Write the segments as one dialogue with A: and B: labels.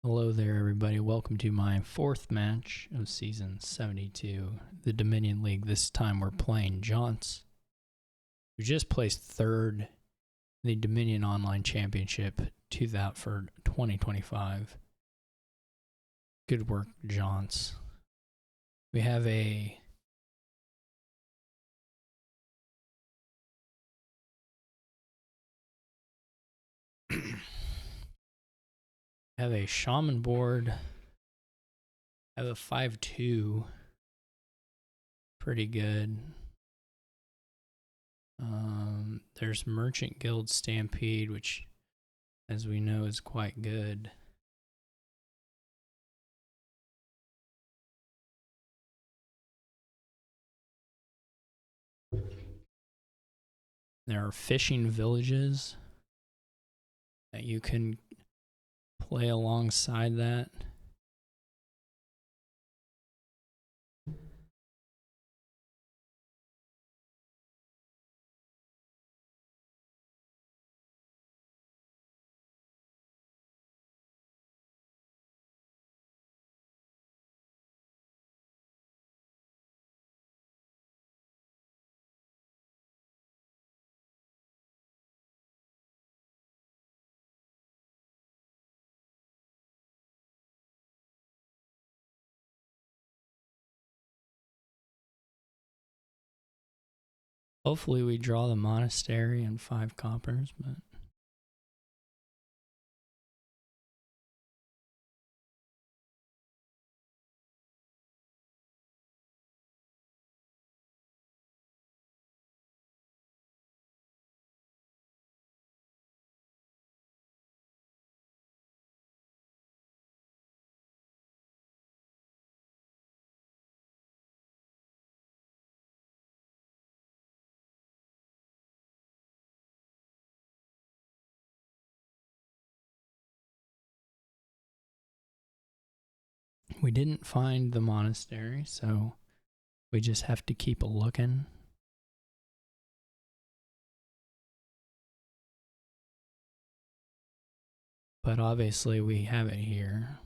A: Hello there, everybody. Welcome to my fourth match of Season 72, the Dominion League. This time we're playing Jonts, who just placed third in the Dominion Online Championship for 2025. Good work, Jonts. We have a shaman board. Have a 5-2. Pretty good. There's Merchant Guild Stampede, which, as we know, is quite good. There are fishing villages that you can play alongside that. Hopefully we draw the monastery and 5 coppers, but we didn't find the monastery, so we just have to keep looking. But obviously we have it here.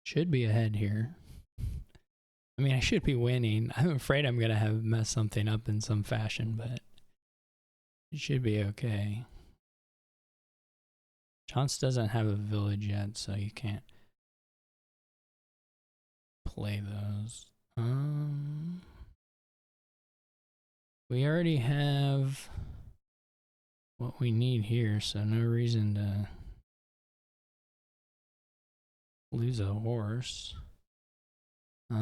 A: Should be ahead here. I mean, I should be winning. I'm afraid I'm going to have messed something up in some fashion, but it should be okay. Jonts doesn't have a village yet, so you can't play those. We already have what we need here, so no reason to lose a horse. We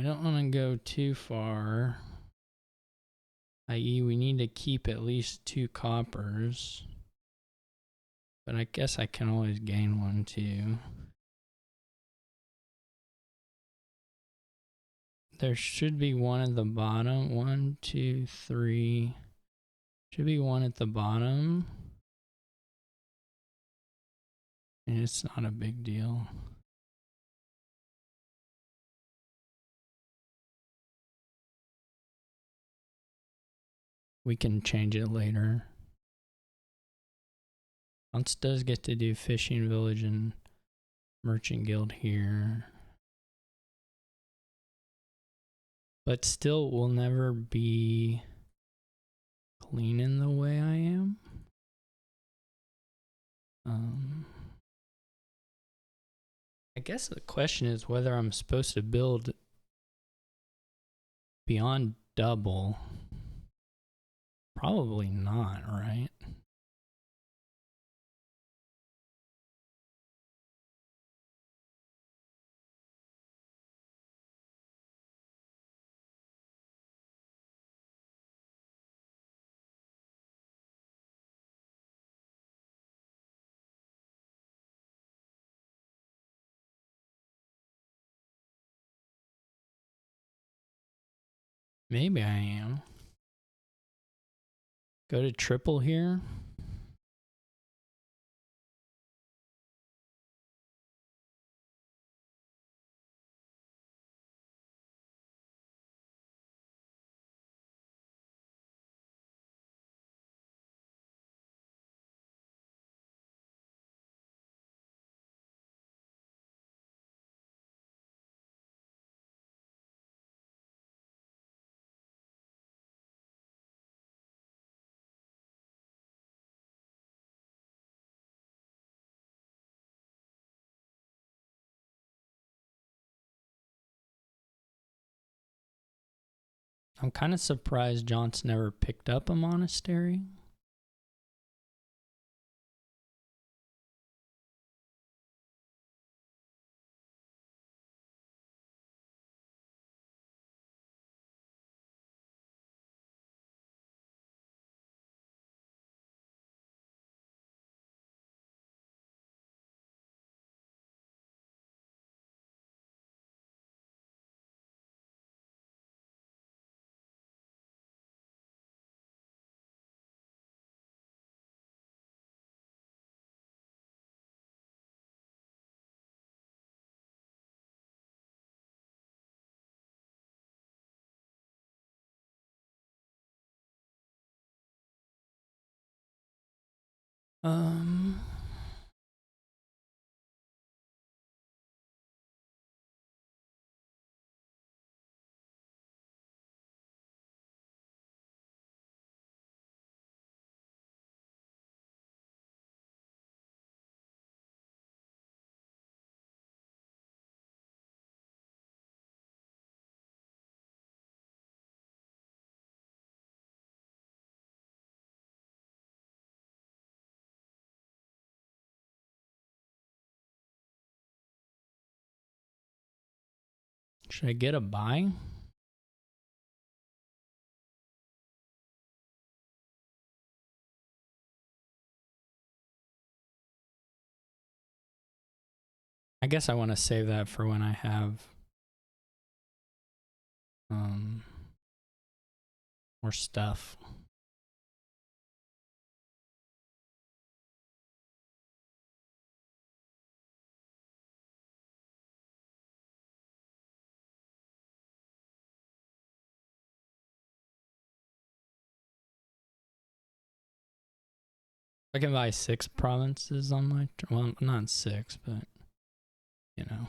A: don't want to go too far, i.e. we need to keep at least 2 coppers, but I guess I can always gain 1 too. There should be 1 at the bottom. 1, 2, 3. Should be 1 at the bottom. And it's not a big deal. We can change it later. Once does get to do fishing village and merchant guild here. But still will never be clean in the way I am. I guess the question is whether I'm supposed to build beyond double. Probably not, right? Maybe I am. Go to triple here. I'm kind of surprised Jonts never picked up a monastery. Should I get a buy? I guess I want to save that for when I have more stuff. I can buy 6 provinces on my, well, not 6, but you know.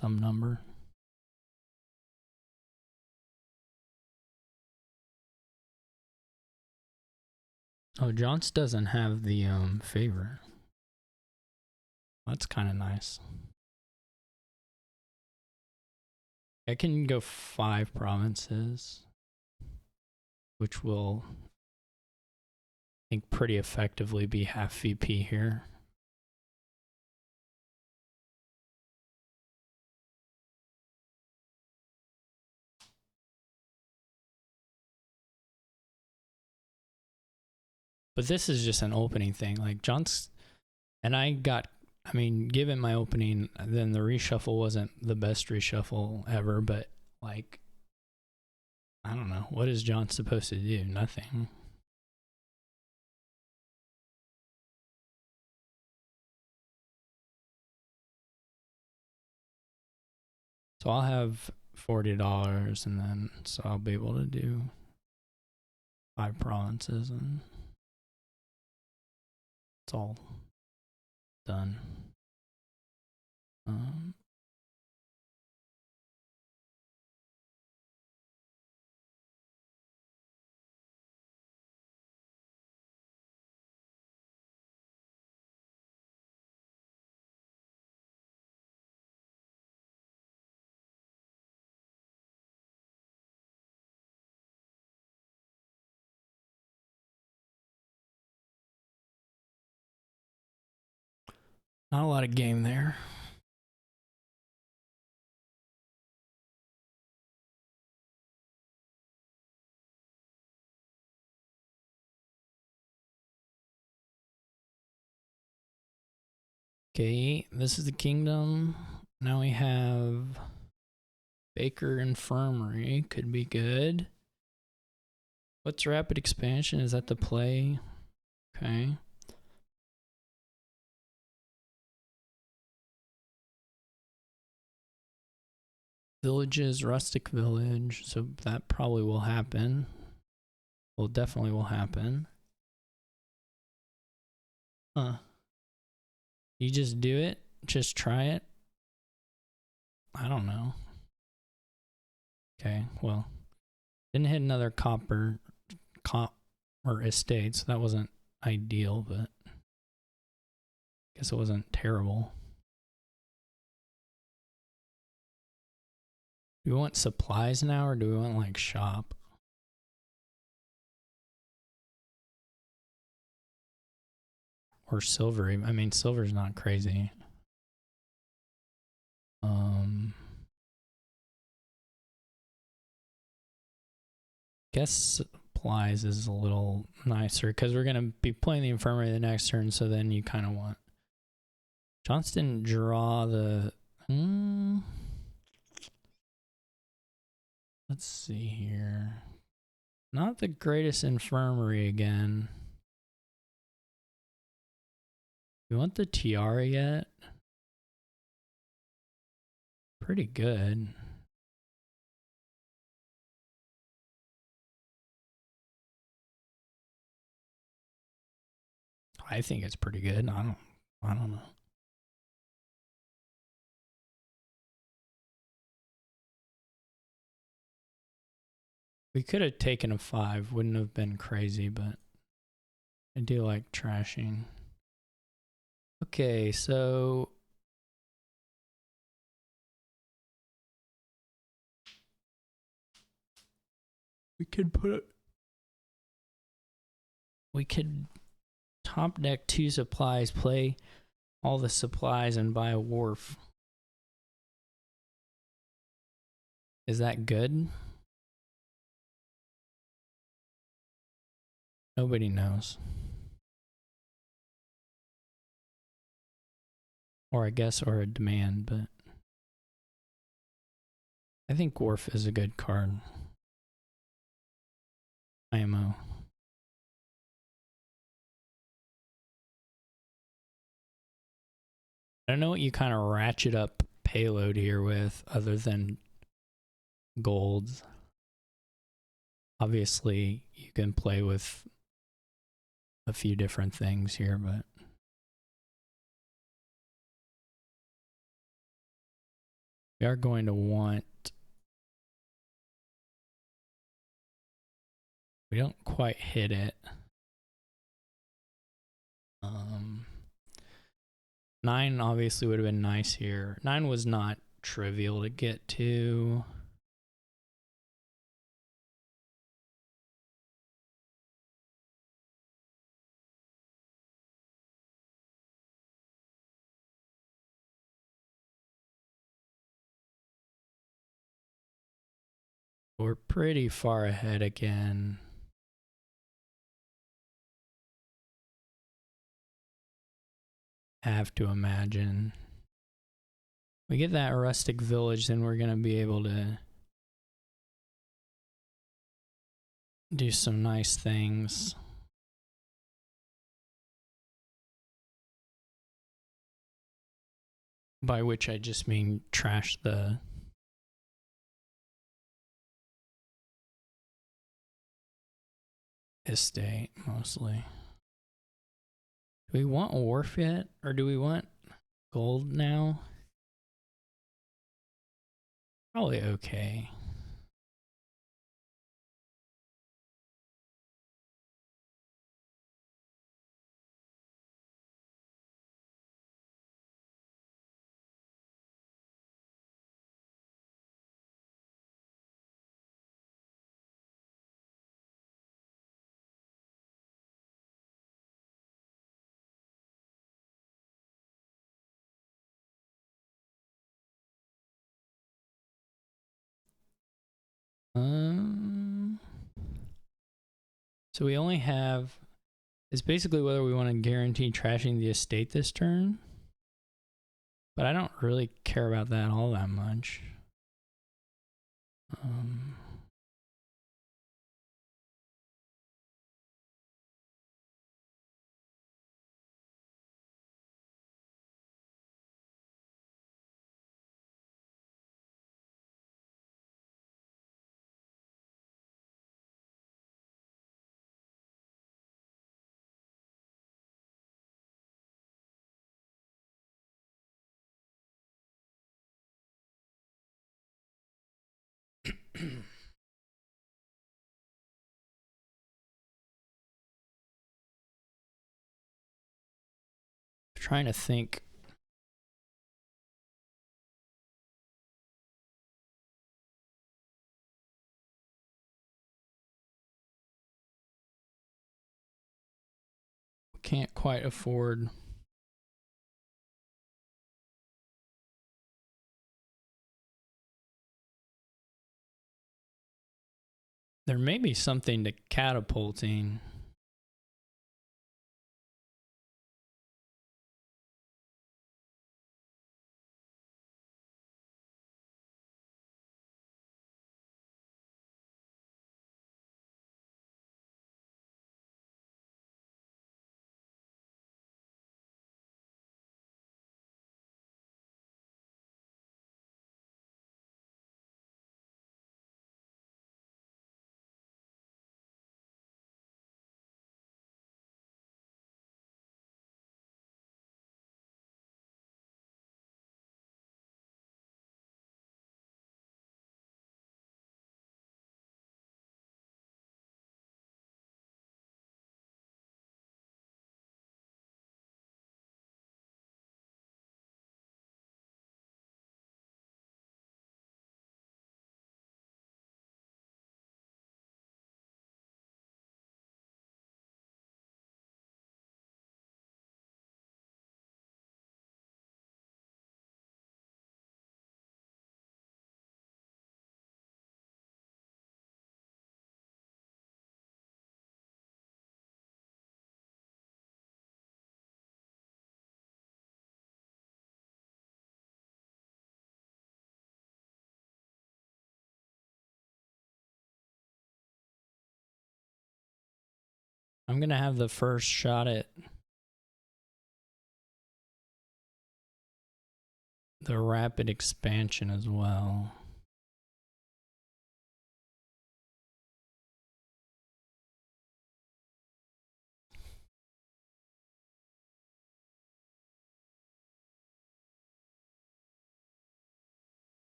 A: some number. Oh, jonts doesn't have the favor. That's kind of nice. I can go 5 provinces, which will, I think, pretty effectively be half VP here. But this is just an opening thing. Like jonts, and I mean, given my opening, then the reshuffle wasn't the best reshuffle ever, but like, I don't know. What is jonts supposed to do? Nothing. So I'll have $40 and then, so I'll be able to do 5 provinces and it's all done. Not a lot of game there. Okay, this is the kingdom. Now we have Baker Infirmary. Could be good. What's rapid expansion? Is that the play? Okay. Villages, rustic village. So that probably will happen. Well, definitely will happen. Huh. You just do it? Just try it? I don't know. Okay, well. Didn't hit another copper or estate, so that wasn't ideal, but I guess it wasn't terrible. Do we want supplies now, or do we want like shop? Or silver? I mean, silver's not crazy. Guess supplies is a little nicer because we're gonna be playing the infirmary the next turn, so then you kind of want. Johnston draw the. Let's see here. Not the greatest infirmary again. You want the tiara yet? Pretty good. I think it's pretty good. I don't know. We could have taken a 5, wouldn't have been crazy, but I do like trashing. Okay, so we could top deck 2 supplies, play all the supplies and buy a wharf. Is that good? Nobody knows. Or I guess, or a demand, but I think wharf is a good card. IMO. I don't know what you kind of ratchet up payload here with other than golds. Obviously, you can play with a few different things here, but We are going to want... We don't quite hit it. 9 obviously would have been nice here. 9 was not trivial to get to. We're pretty far ahead again. Have to imagine. We get that rustic village, then we're going to be able to do some nice things. By which I just mean trash the estate, mostly. Do we want wharf yet? Or do we want gold now? Probably okay. So we only have... It's basically whether we want to guarantee trashing the estate this turn. But I don't really care about that all that much. Trying to think. Can't quite afford. There may be something to catapulting. I'm going to have the first shot at the rapid expansion as well.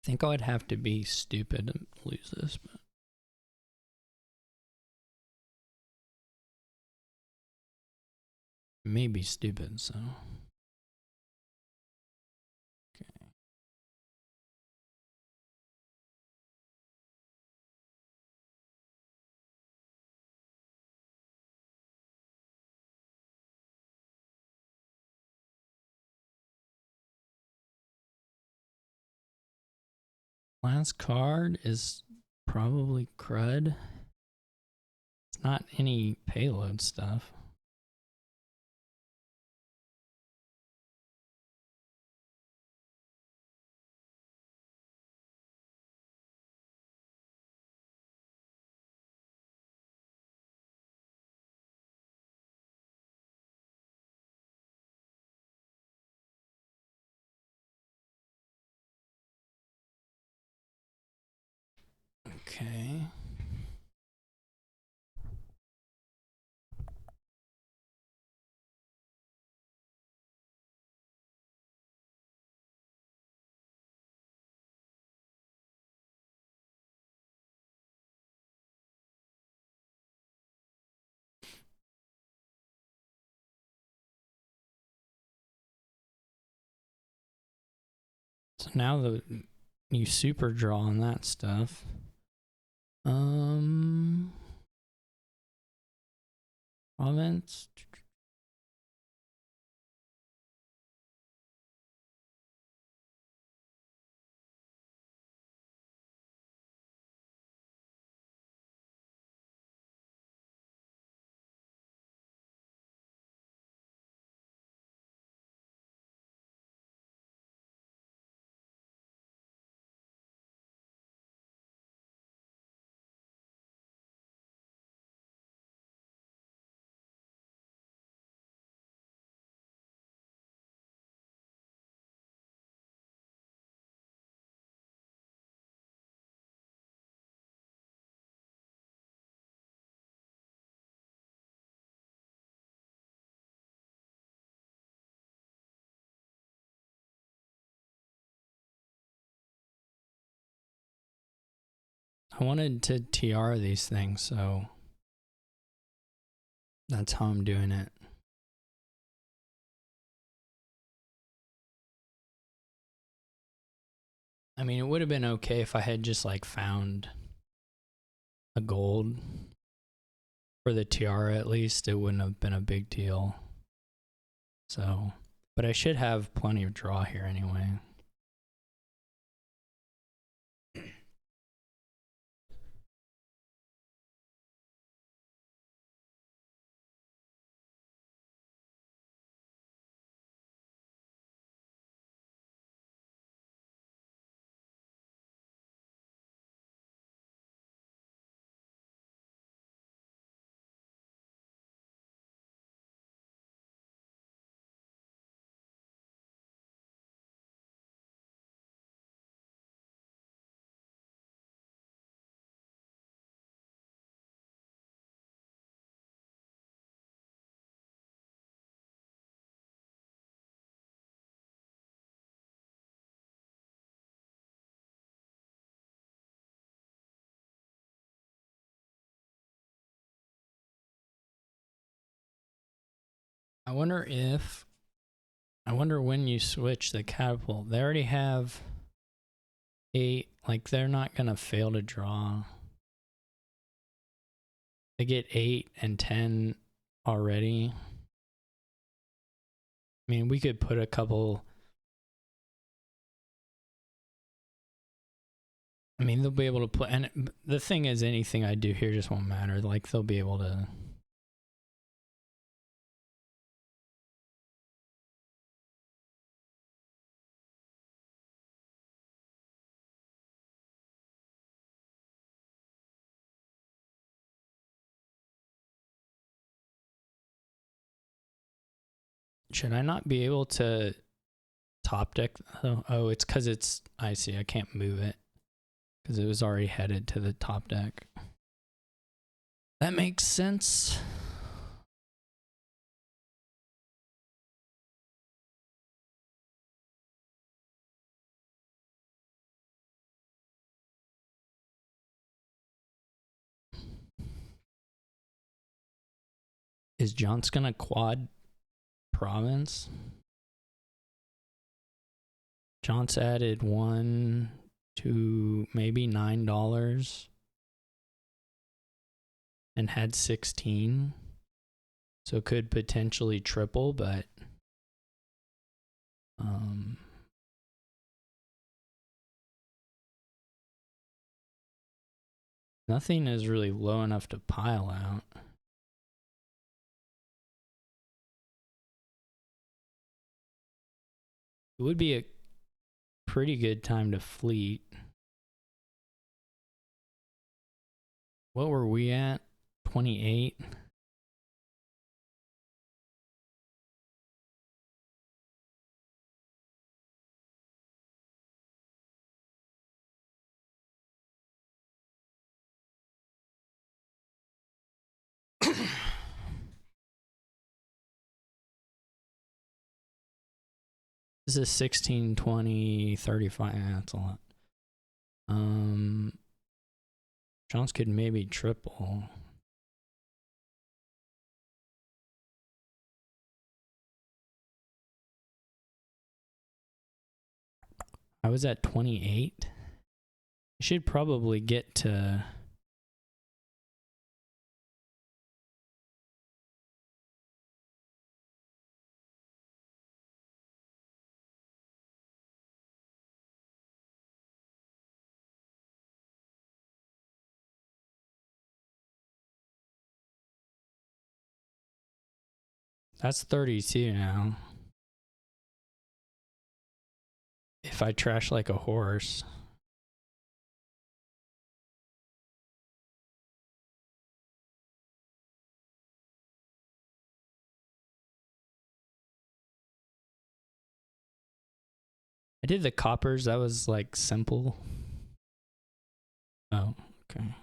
A: think I would have to be stupid to lose this, but maybe stupid, so. Okay. Last card is probably crud. It's not any payload stuff. Okay. So now you super draw on that stuff. Province. I wanted to tiara these things, so that's how I'm doing it. I mean, it would have been okay if I had just like found a gold for the tiara at least. It wouldn't have been a big deal. So, but I should have plenty of draw here anyway. I wonder when you switch the catapult. They already have 8, like they're not gonna fail to draw. They get 8 and 10 already. I mean, we could put a couple. I mean, they'll be able to play. And the thing is, anything I do here just won't matter. Like, they'll be able to. Should I not be able to top deck? Oh, it's because it's. I see. I can't move it because it was already headed to the top deck. That makes sense. Is jonts gonna quad province? Jonts added $1 to maybe $9 and had 16. So could potentially triple, but nothing is really low enough to pile out. It would be a pretty good time to fleet. What were we at? 28? This is 16, 20, 35. That's a lot. Jones could maybe triple. I was at 28. I should probably get to... That's 32 now. If I trash like a horse. I did the coppers. That was like simple. Oh, okay.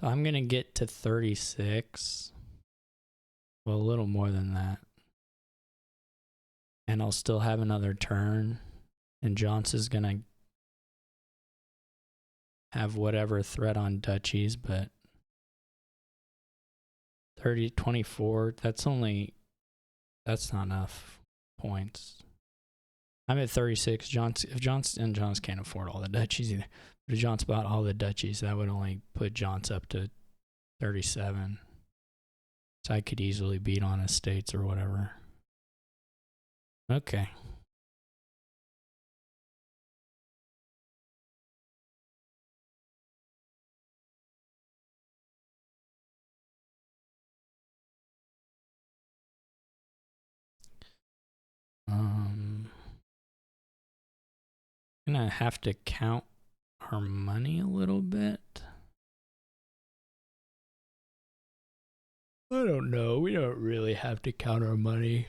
A: So I'm going to get to 36. Well, a little more than that. And I'll still have another turn. And Johnson is going to have whatever threat on duchies, but 30, 24, that's not enough points. I'm at 36. If Johnson can't afford all the duchies either. But if Johnson bought all the duchies, that would only put Johnson up to 37. So I could easily beat on estates or whatever. Okay. Gonna have to count our money a little bit. I don't know. We don't really have to count our money.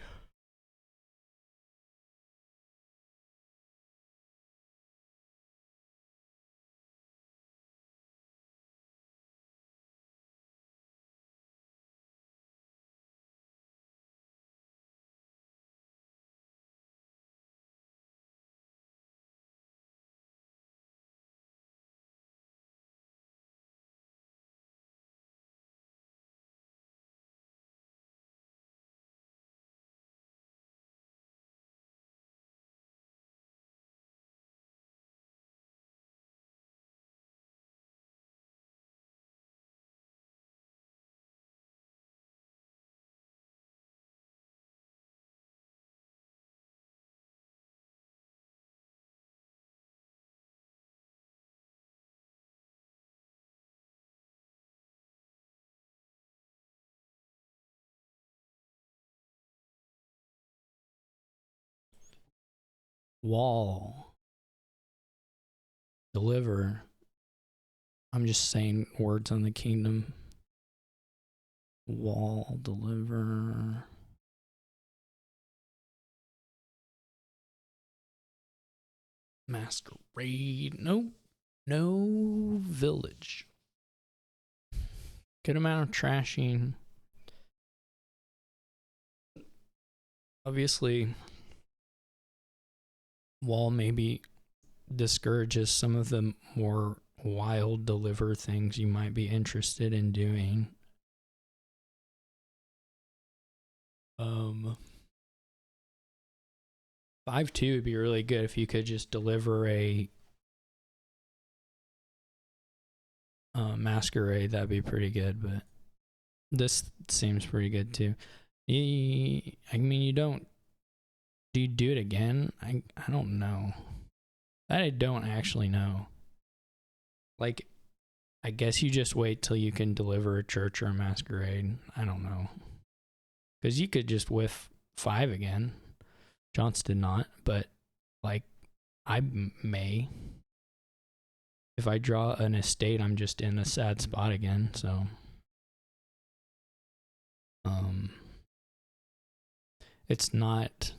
A: Wall. Deliver. I'm just saying words on the kingdom. Wall. Deliver. Masquerade. Nope. No village. Good amount of trashing. Obviously, wall maybe discourages some of the more wild deliver things you might be interested in doing. 5-2 would be really good if you could just deliver a masquerade. That'd be pretty good, but this seems pretty good too. I mean, you don't. Do you do it again? I don't know. I don't actually know. Like, I guess you just wait till you can deliver a church or a masquerade. I don't know. Because you could just whiff 5 again. Jonts did not, but like, I may. If I draw an estate, I'm just in a sad spot again, so. It's not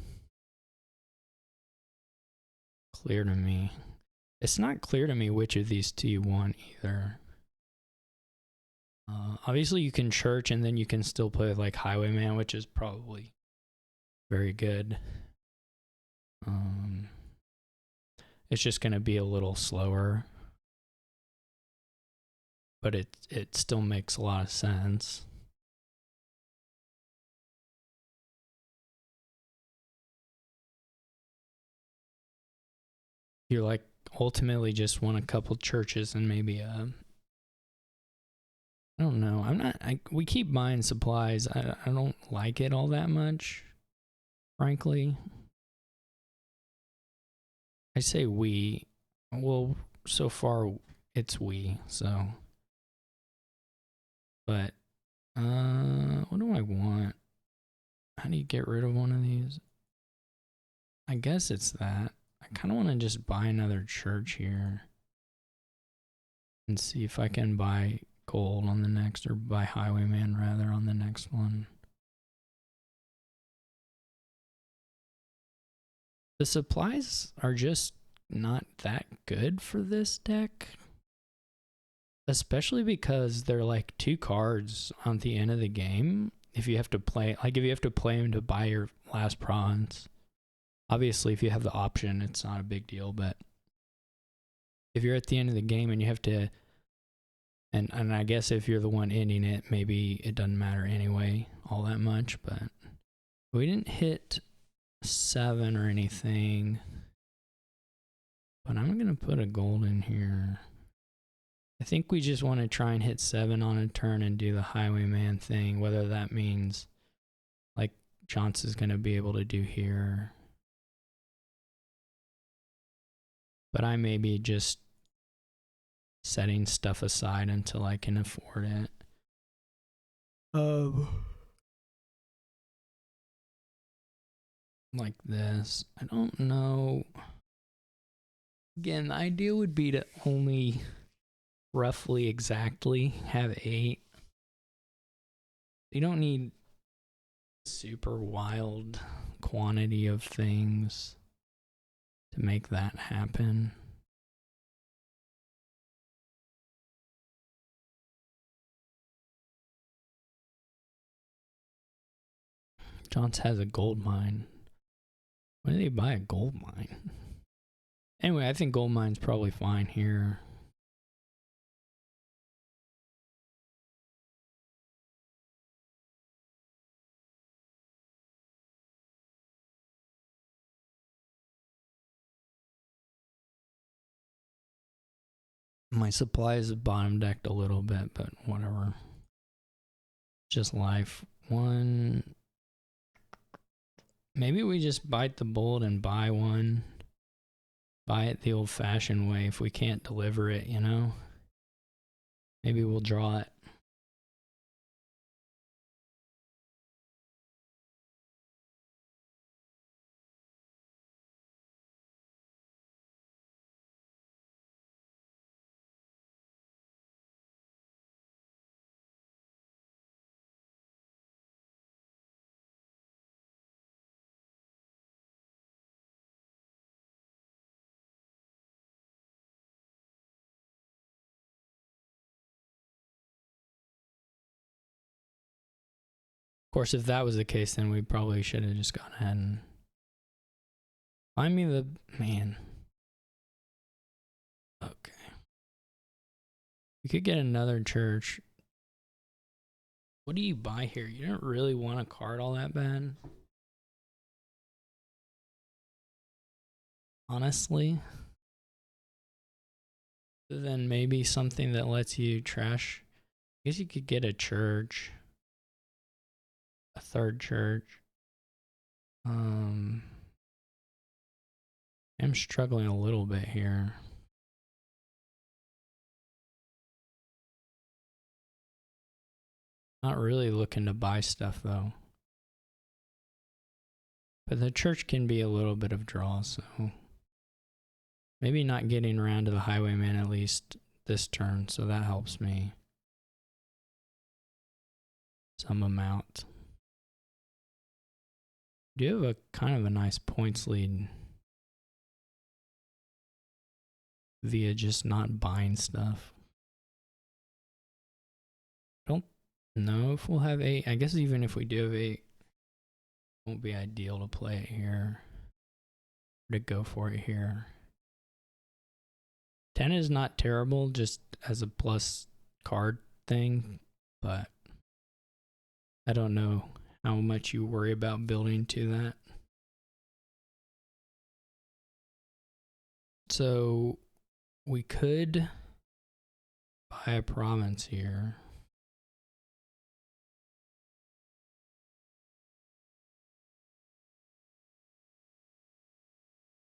A: clear to me. It's not clear to me which of these two you want either. Obviously, you can church and then you can still play with like Highwayman, which is probably very good. It's just going to be a little slower, but it still makes a lot of sense. You're like ultimately just want a couple churches and maybe I don't know. We keep buying supplies. I don't like it all that much, frankly. I say we. Well, so far it's we, so. But, what do I want? How do you get rid of one of these? I guess it's that. I kind of want to just buy another church here. And see if I can buy gold on the next, or buy Highwayman rather on the next one. The supplies are just not that good for this deck. Especially because they're like 2 cards on the end of the game. If you have to play, like if you have to play them to buy your last bronze. Obviously, if you have the option, it's not a big deal. But if you're at the end of the game and you have to, and I guess if you're the one ending it, maybe it doesn't matter anyway all that much. But we didn't hit 7 or anything. But I'm going to put a gold in here. I think we just want to try and hit 7 on a turn and do the Highwayman thing, whether that means like Jonts is going to be able to do here. But I may be just setting stuff aside until I can afford it. Like this. I don't know. Again, the idea would be to only roughly exactly have 8. You don't need super wild quantity of things to make that happen. Jonts has a gold mine. Why do they buy a gold mine? Anyway, I think gold mine's probably fine here. My supplies have bottom decked a little bit, but whatever. Just life. 1. Maybe we just bite the bullet and buy one. Buy it the old-fashioned way if we can't deliver it, you know? Maybe we'll draw it. course, if that was the case, then we probably should have just gone ahead and find me the man. Okay. We could get another church. What do you buy here? You don't really want a card all that bad. Honestly. Then maybe something that lets you trash. I guess you could get a church. A third church. I'm struggling a little bit here. Not really looking to buy stuff though. But the church can be a little bit of draw, so maybe not getting around to the highwayman at least this turn, so that helps me some amount. Do have a kind of a nice points lead via just not buying stuff. I don't know if we'll have 8. I guess even if we do have 8, it won't be ideal to play it here. Or to go for it here. 10 is not terrible just as a plus card thing, but I don't know how much you worry about building to that. So we could buy a province here.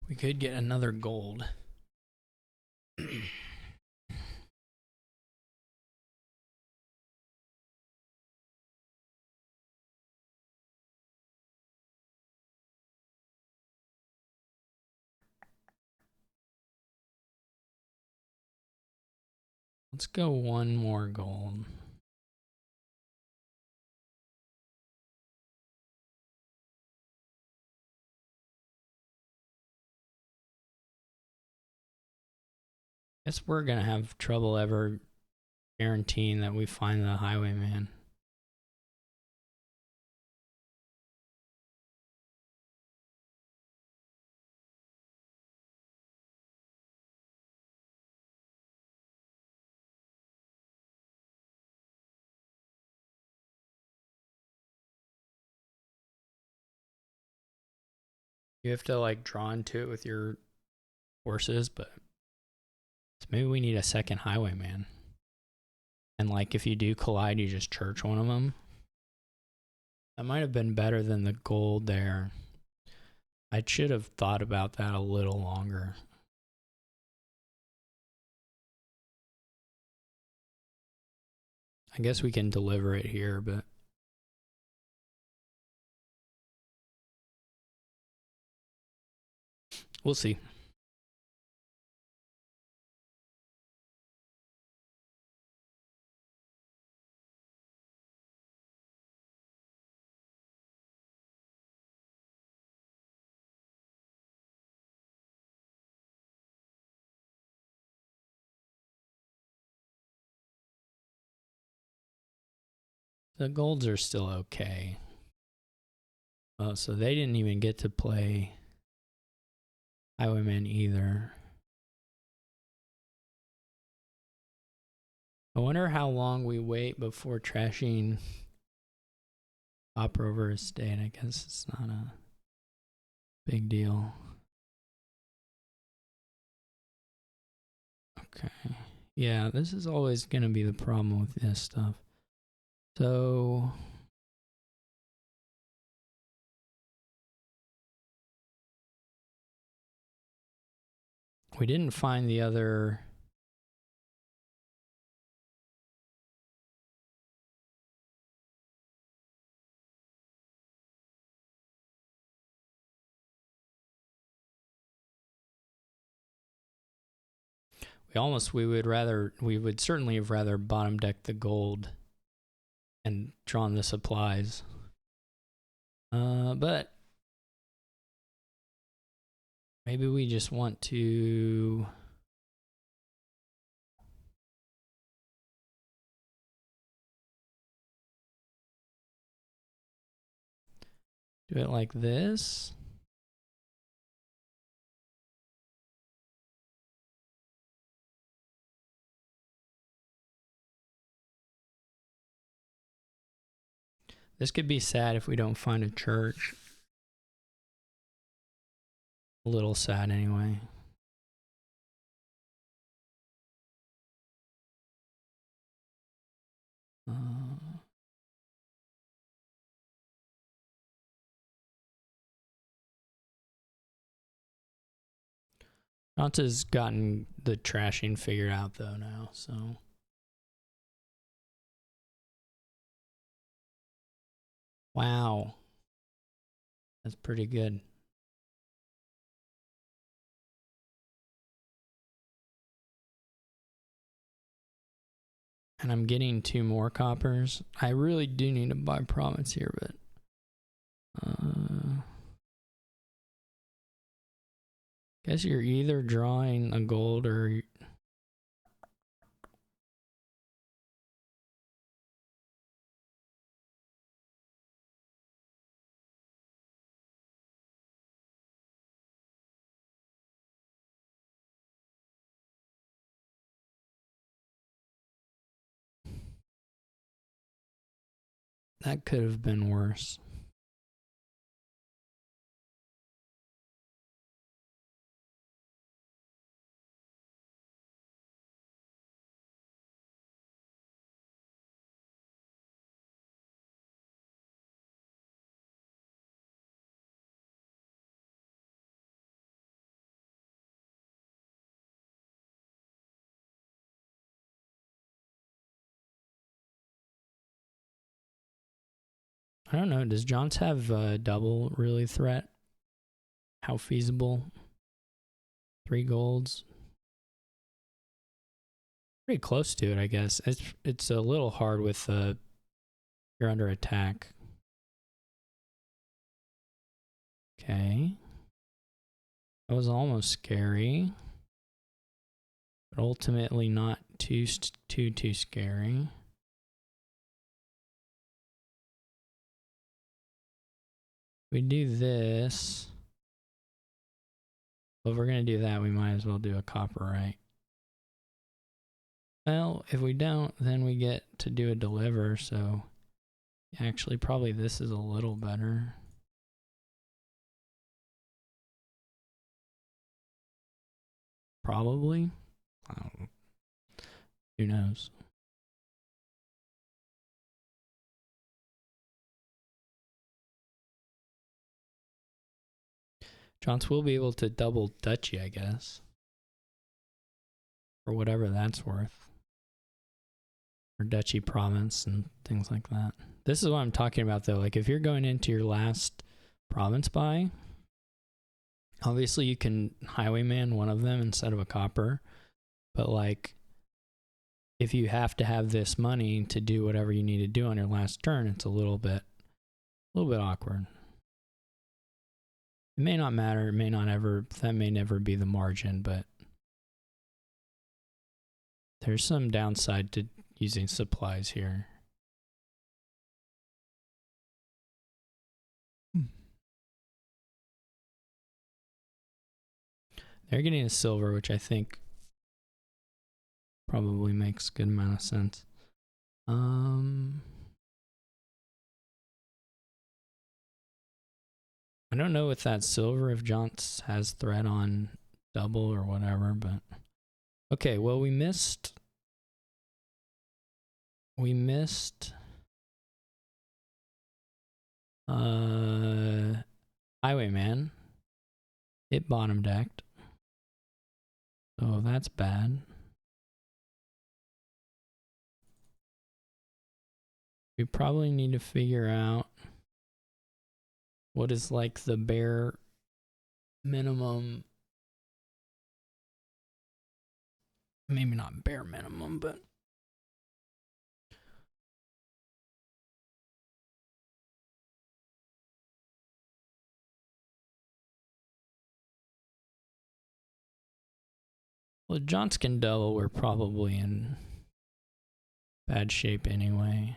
A: We could get another gold. Let's go one more gold. Guess we're gonna have trouble ever guaranteeing that we find the highwayman. You have to like draw into it with your horses, but so maybe we need a second highwayman. And like if you do collide, you just church one of them. That might have been better than the gold there. I should have thought about that a little longer. I guess we can deliver it here, but we'll see. The golds are still okay. Oh, so they didn't even get to play highwayman either. I wonder how long we wait before trashing Hopper over estate. I guess it's not a big deal. Okay. Yeah, this is always going to be the problem with this stuff. So we didn't find the other. We would certainly have rather bottom decked the gold and drawn the supplies. But maybe we just want to Do it like this. This could be sad if we don't find a church. A little sad anyway. Jonts has gotten the trashing figured out though now, so. Wow. That's pretty good. And I'm getting 2 more coppers. I really do need to buy province here, but guess you're either drawing a gold or that could have been worse. I don't know. Does Jonts have double really threat? How feasible? 3 golds. Pretty close to it, I guess. It's a little hard with you're under attack. Okay. That was almost scary. But ultimately not too scary. We do this. Well, if we're going to do that, we might as well do a copper, right? Well, if we don't, then we get to do a deliver, so actually probably this is a little better. Probably. Who knows? Jonts will be able to double duchy, I guess. Or whatever that's worth. Or duchy province and things like that. This is what I'm talking about though. Like if you're going into your last province buy, obviously you can highwayman one of them instead of a copper. But like if you have to have this money to do whatever you need to do on your last turn, it's a little bit awkward. It may not matter, it may not ever, that may never be the margin, but there's some downside to using supplies here. They're getting a silver, which I think probably makes a good amount of sense. I don't know with that silver if Jonts has threat on double or whatever, but okay, well we missed Highwayman. It bottom decked. So that's bad. We probably need to figure out what is like the bare minimum. Maybe not bare minimum, but well, Jonts can double. We're probably in bad shape anyway.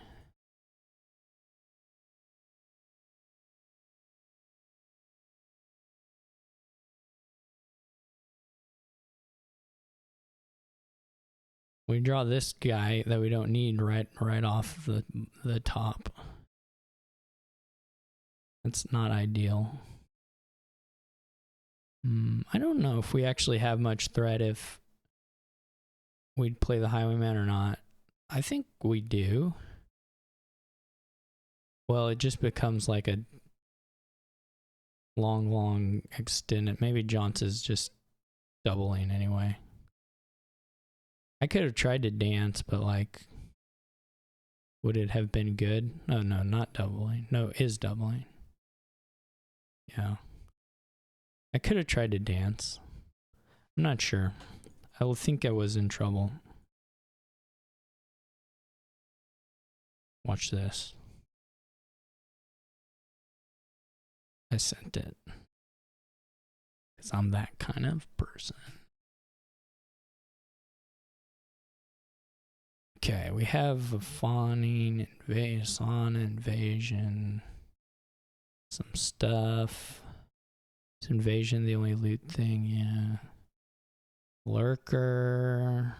A: We draw this guy that we don't need right off the top. That's not ideal. I don't know if we actually have much threat if we'd play the Highwayman or not. I think we do. Well, it just becomes like a long extended. Maybe jonts is just doubling anyway. I could have tried to dance, but like, would it have been good? Oh, no, not doubling. No, it is doubling. Yeah. I could have tried to dance. I'm not sure. I think I was in trouble. Watch this. I sent it. Because I'm that kind of person. Okay, we have a fawning, sauna invasion, some stuff. Is invasion the only loot thing? Yeah. Lurker.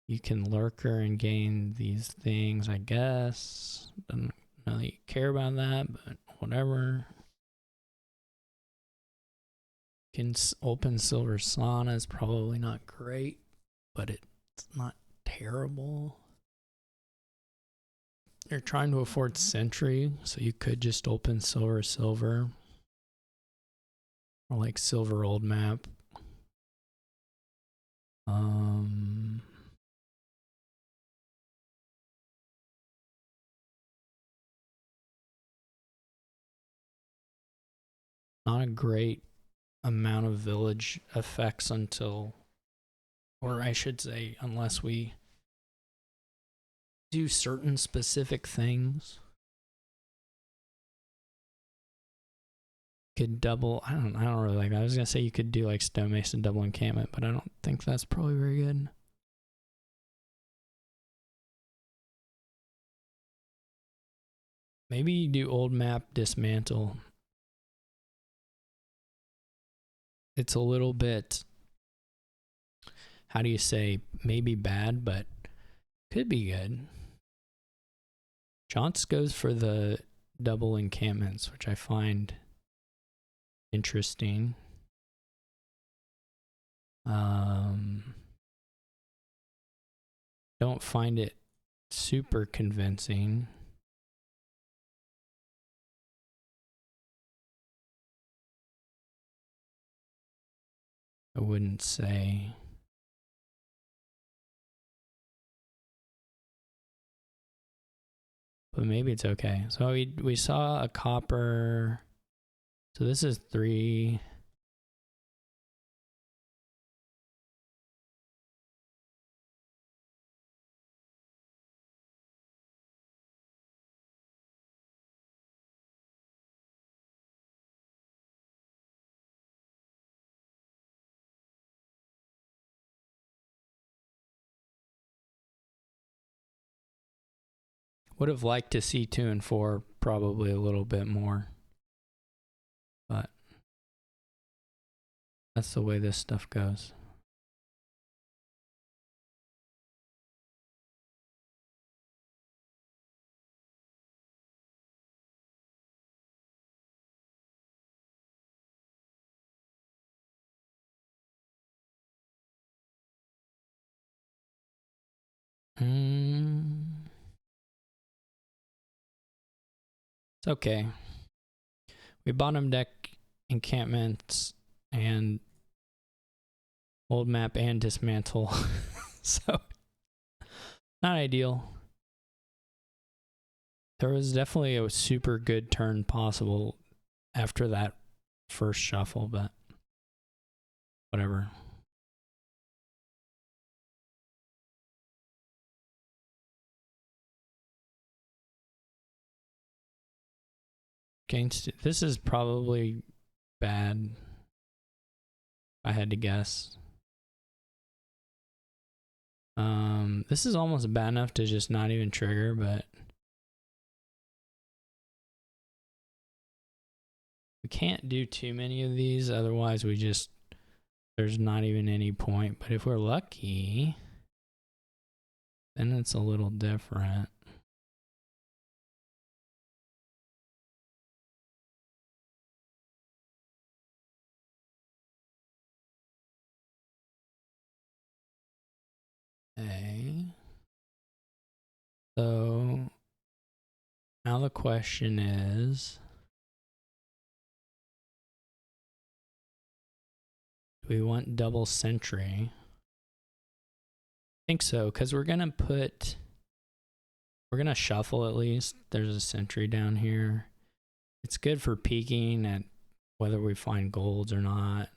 A: You can lurker and gain these things, I guess. Don't really care about that, but whatever. Can open silver sauna is probably not great, but it's not terrible. You're trying to afford sentry, so you could just open silver, or like silver old map. Not a great amount of village effects until, or I should say, unless we do certain specific things. Could double, I don't really like that. I was gonna say you could do like stonemason double encampment, but I don't think that's probably very good. Maybe you do old map dismantle. It's a little bit, how do you say, maybe bad, but could be good. Jonts goes for the double encampments, which I find interesting. Don't find it super convincing. I wouldn't say. But maybe it's okay. So we saw a copper. So this is 3. Would have liked to see 2 and 4 probably a little bit more. But that's the way this stuff goes. It's okay. We bottom deck encampments and old map and dismantle. So not ideal. There was definitely a super good turn possible after that first shuffle, but whatever. This is probably bad. I had to guess. This is almost bad enough to just not even trigger, but we can't do too many of these, otherwise there's not even any point. But if we're lucky, then it's a little different. Okay. So now the question is, do we want double sentry? I think so, because we're gonna shuffle at least. There's a sentry down here. It's good for peeking at whether we find golds or not.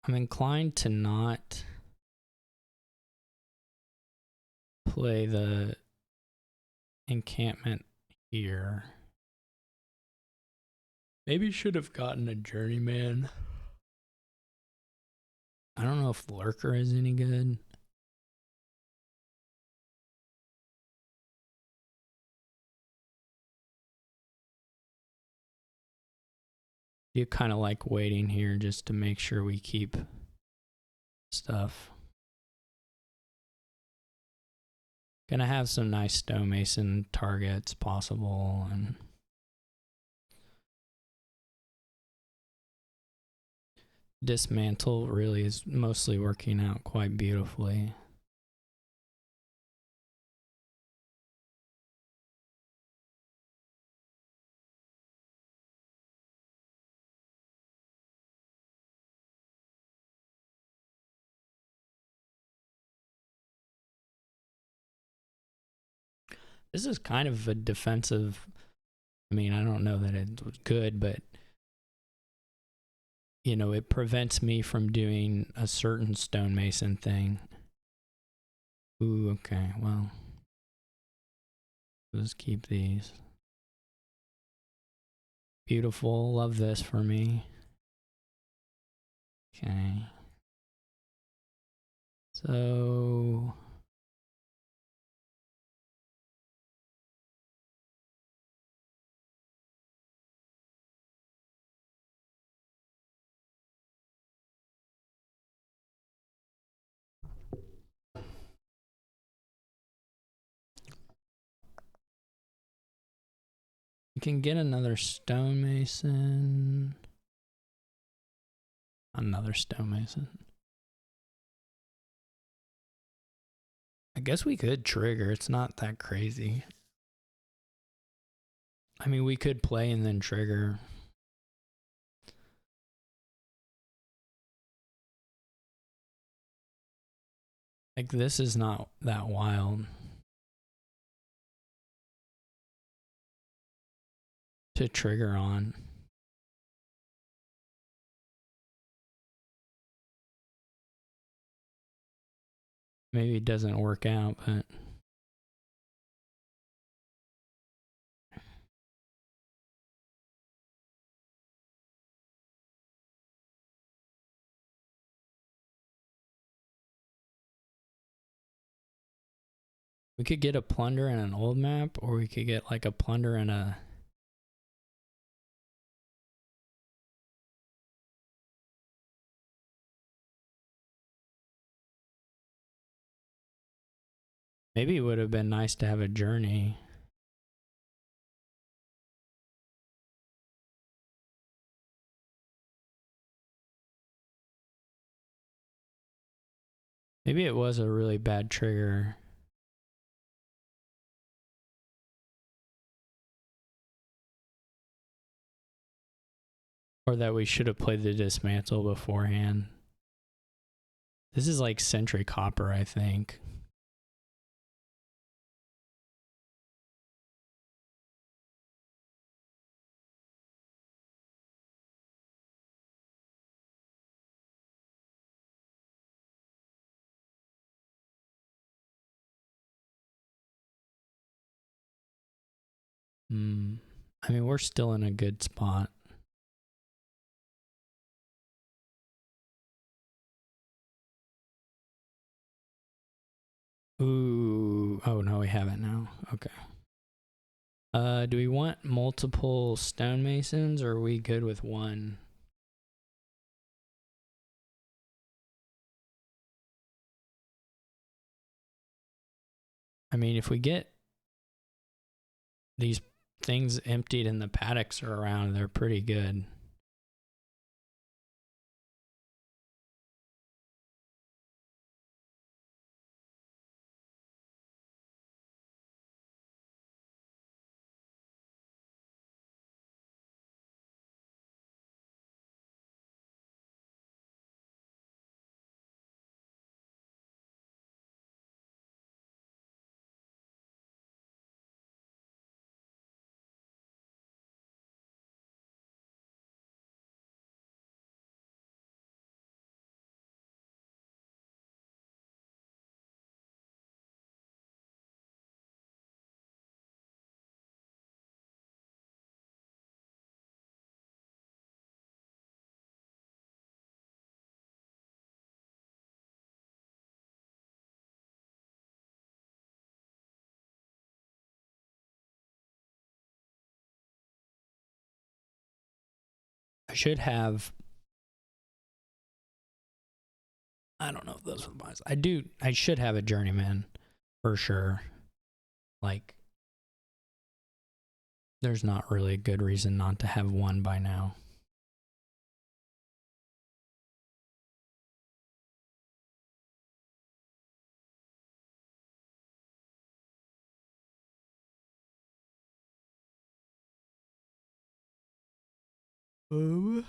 A: I'm inclined to not play the encampment here. Maybe should have gotten a journeyman. I don't know if lurker is any good. You kind of like waiting here just to make sure we keep stuff. Gonna have some nice stonemason targets possible, and dismantle really is mostly working out quite beautifully. This is kind of a defensive. I mean, I don't know that it was good, but you know, it prevents me from doing a certain stonemason thing. Ooh, okay, well, let's keep these. Beautiful, love this for me. Okay. So you can get another stonemason. Another stonemason. I guess we could trigger. It's not that crazy. I mean, we could play and then trigger. Like, this is not that wild to trigger on. Maybe it doesn't work out, but we could get a plunder and an old map, or we could get like a plunder and a... Maybe it would have been nice to have a journey. Maybe it was a really bad trigger. Or that we should have played the dismantle beforehand. This is like Sentry Copper, I think. I mean, we're still in a good spot. Ooh. Oh, no, we have it now. Okay. Do we want multiple stonemasons, or are we good with one? I mean, if we get these things emptied and the paddocks are around, they're pretty good. I should have. I don't know if those are the ones. I should have a journeyman for sure. Like, there's not really a good reason not to have one by now. Do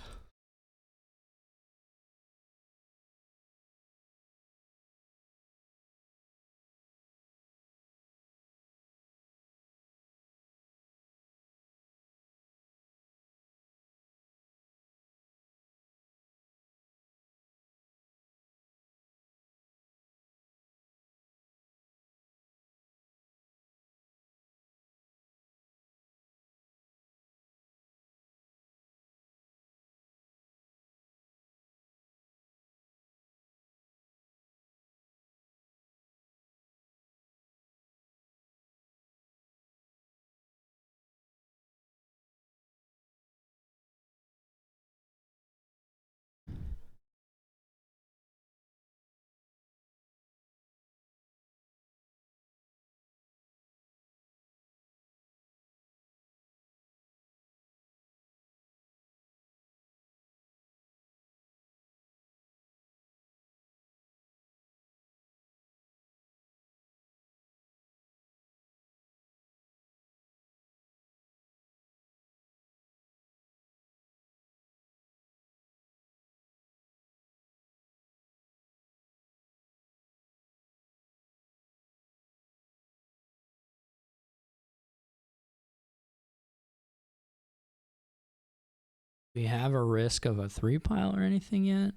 A: we have a risk of a 3-pile or anything yet?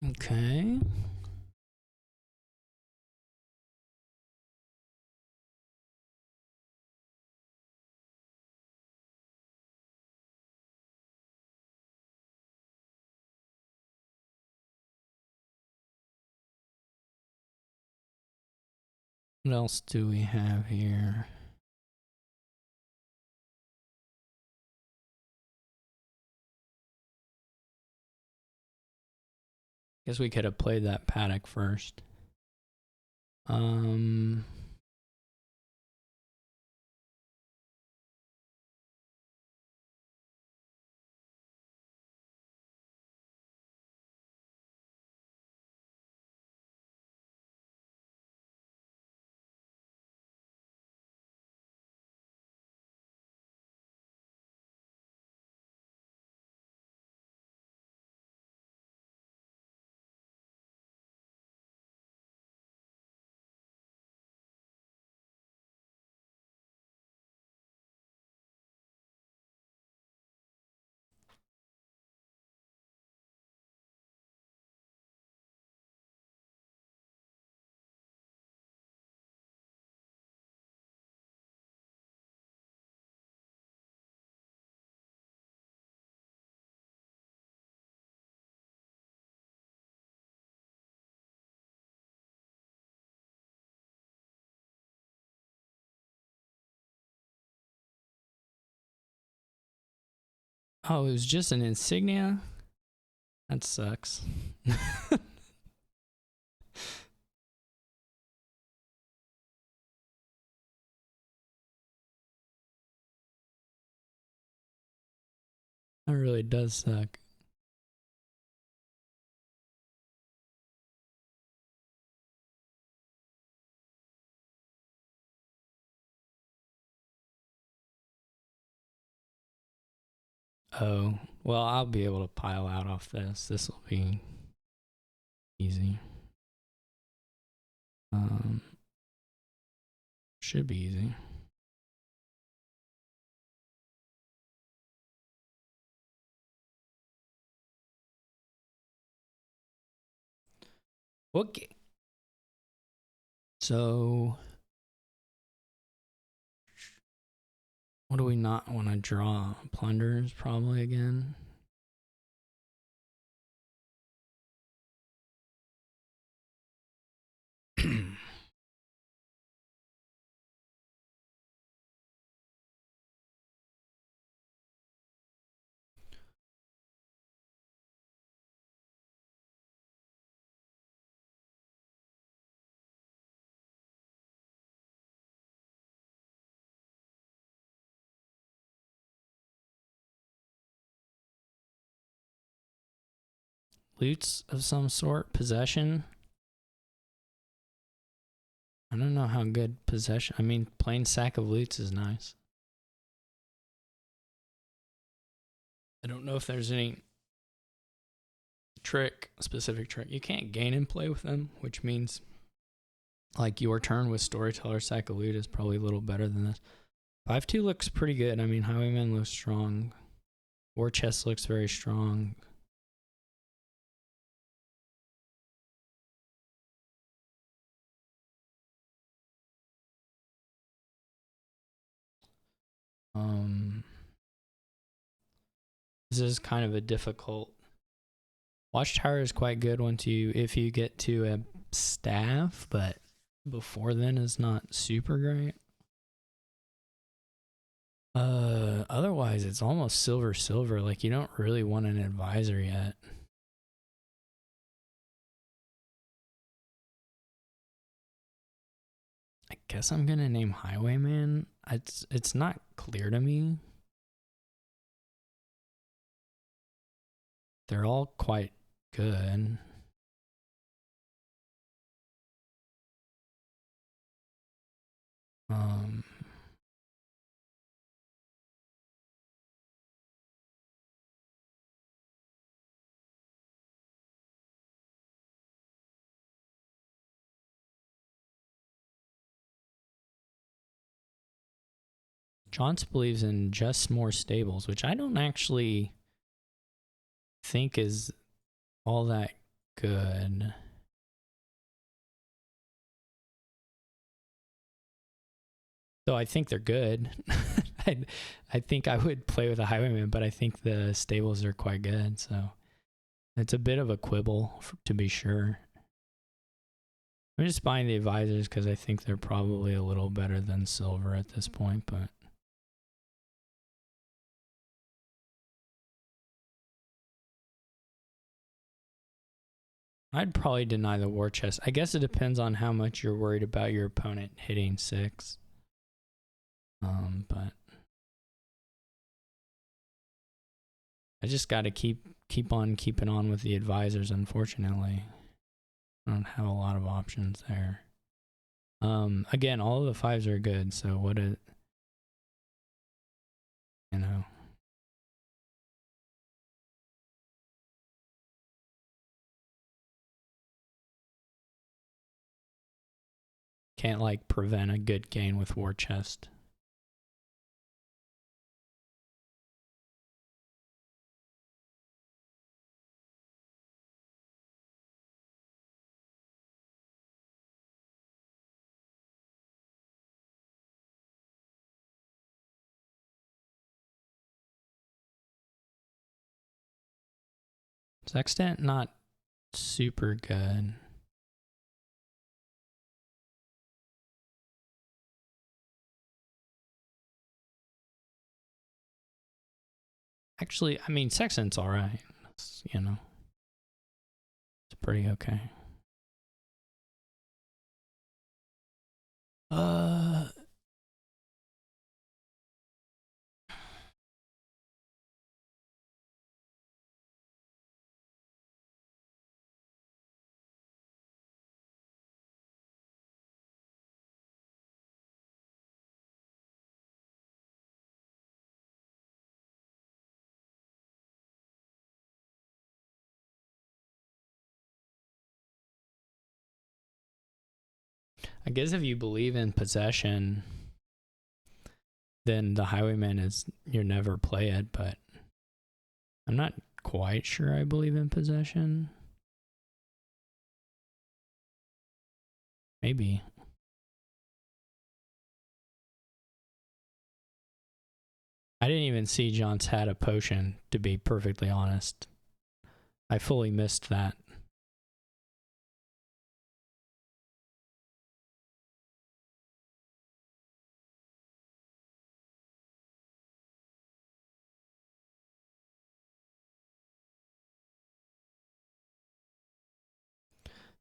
A: Okay. What else do we have here? Guess we could have played that paddock first. Oh, it was just an insignia? That sucks. That really does suck. Oh, well, I'll be able to pile out off this. This will be easy. Should be easy. Okay. So, what do we not want to draw? Plunders, probably again. Loots of some sort, possession. I don't know how good possession. I mean, plain sack of loots is nice. I don't know if there's any specific trick. You can't gain and play with them, which means like your turn with Storyteller sack of loot is probably a little better than this. 5-2 looks pretty good. I mean, Highwayman looks strong. War Chest looks very strong. This is kind of a difficult. Watchtower is quite good if you get to a staff, but before then is not super great. Otherwise it's almost silver. Like you don't really want an advisor yet. I guess I'm gonna name Highwayman. It's not clear to me. They're all quite good. Jonts believes in just more stables, which I don't actually think is all that good. So I think they're good. I think I would play with a Highwayman, but I think the stables are quite good. So it's a bit of a quibble, to be sure. I'm just buying the advisors because I think they're probably a little better than silver at this point, but I'd probably deny the war chest. I guess it depends on how much you're worried about your opponent hitting 6. But I just got to keep on keeping on with the advisors. Unfortunately, I don't have a lot of options there. Again, all of the 5s are good. So what it, you know. Can't like prevent a good gain with war chest. Sextant not super good. Actually, I mean, Sexton's all right. You know, it's pretty okay. I guess if you believe in possession, then the Highwayman is you never play it, but I'm not quite sure I believe in possession. Maybe. I didn't even see jonts had a potion, to be perfectly honest. I fully missed that.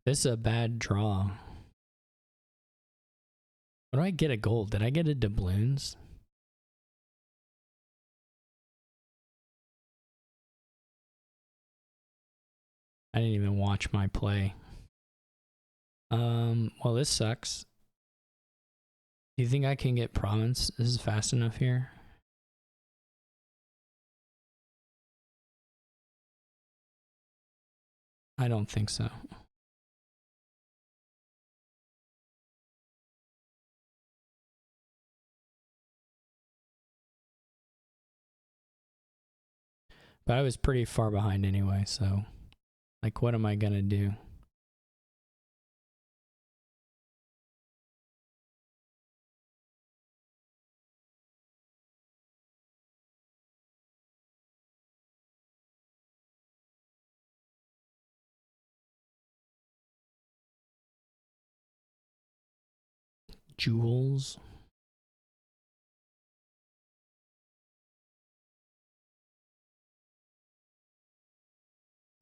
A: This is a bad draw. What do I get a gold? Did I get a doubloons? I didn't even watch my play. Well, this sucks. Do you think I can get province? This is fast enough here. I don't think so. But I was pretty far behind anyway, so like what am I gonna do? Jewels.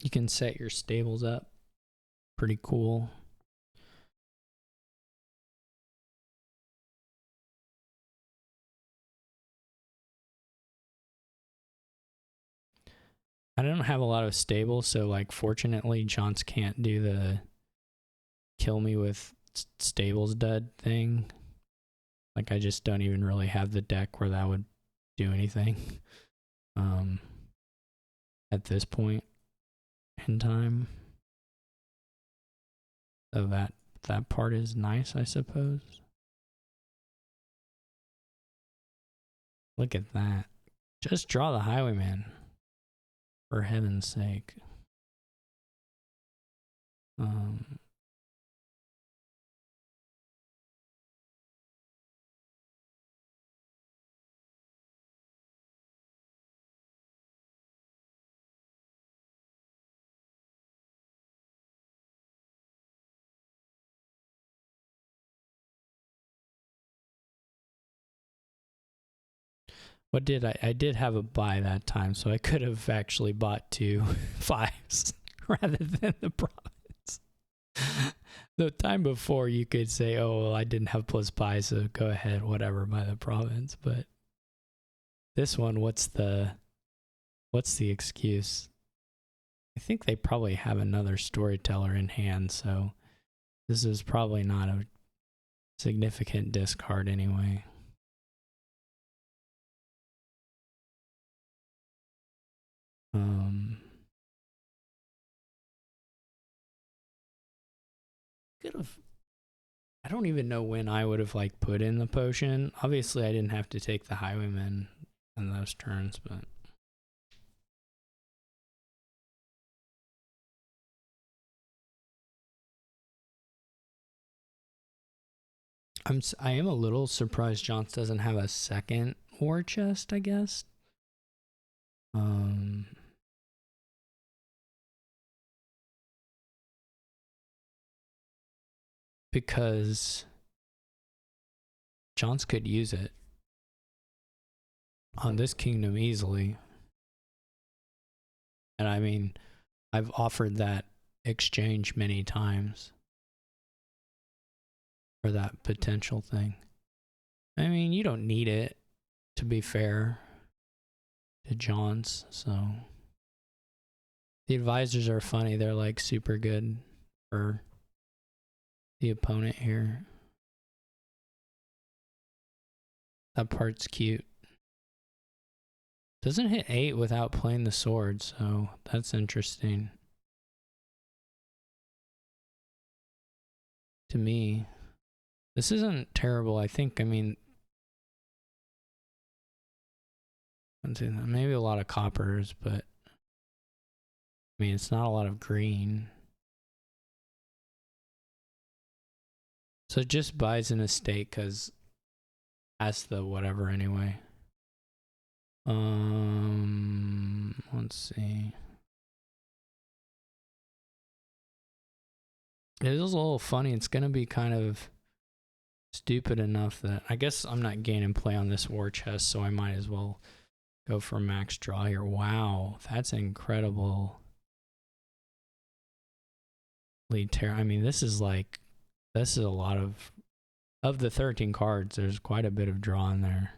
A: You can set your stables up. Pretty cool. I don't have a lot of stables, so like fortunately jonts can't do the kill me with stables dead thing. Like I just don't even really have the deck where that would do anything. At this point in time. So that part is nice, I suppose. Look at that. Just draw the Highwayman. For heaven's sake. What did I did have a buy that time, so I could have actually bought 2 5s rather than the province. The time before you could say, oh, well, I didn't have plus buy, so go ahead, whatever, buy the province. But this one, what's the excuse? I think they probably have another storyteller in hand, so this is probably not a significant discard anyway. Could have. I don't even know when I would have like put in the potion. Obviously, I didn't have to take the Highwayman in those turns, but I am a little surprised jonts doesn't have a second war chest, I guess. Because jonts could use it on this kingdom easily. And I mean, I've offered that exchange many times for that potential thing. I mean, you don't need it, to be fair to jonts, so the advisors are funny. They're like super good for the opponent here. That part's cute. Doesn't hit 8 without playing the sword, so that's interesting to me. This isn't terrible, I think. I mean, maybe a lot of coppers, but I mean, it's not a lot of green. So it just buys an estate because that's the whatever anyway. Let's see. It is a little funny. It's gonna be kind of stupid enough that I guess I'm not gaining play on this war chest, so I might as well go for max draw here. Wow, that's incredible. Lead terror. I mean, this is a lot of the 13 cards. There's quite a bit of draw in there,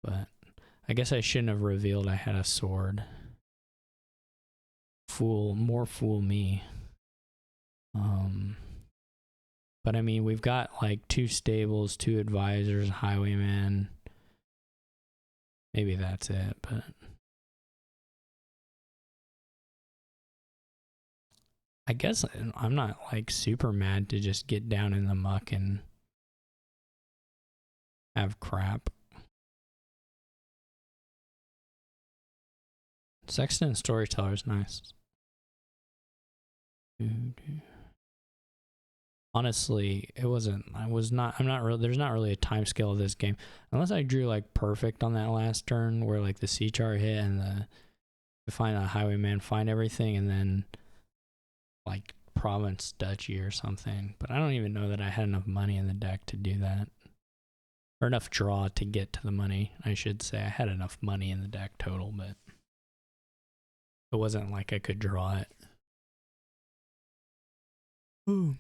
A: but I guess I shouldn't have revealed I had a sword. More fool me. But I mean, we've got like 2 stables, 2 advisors, highwayman. Maybe that's it, but I guess I'm not like super mad to just get down in the muck and have crap. Sexton Storyteller is nice. Honestly, there's not really a time scale of this game. Unless I drew like perfect on that last turn where like the C chart hit and to find a highwayman, find everything, and then like province duchy or something. But I don't even know that I had enough money in the deck to do that. Or enough draw to get to the money, I should say. I had enough money in the deck total, but it wasn't like I could draw it. Ooh.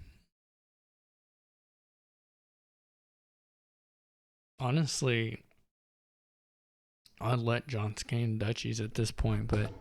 A: Honestly, I'd let jonts gain duchies at this point, but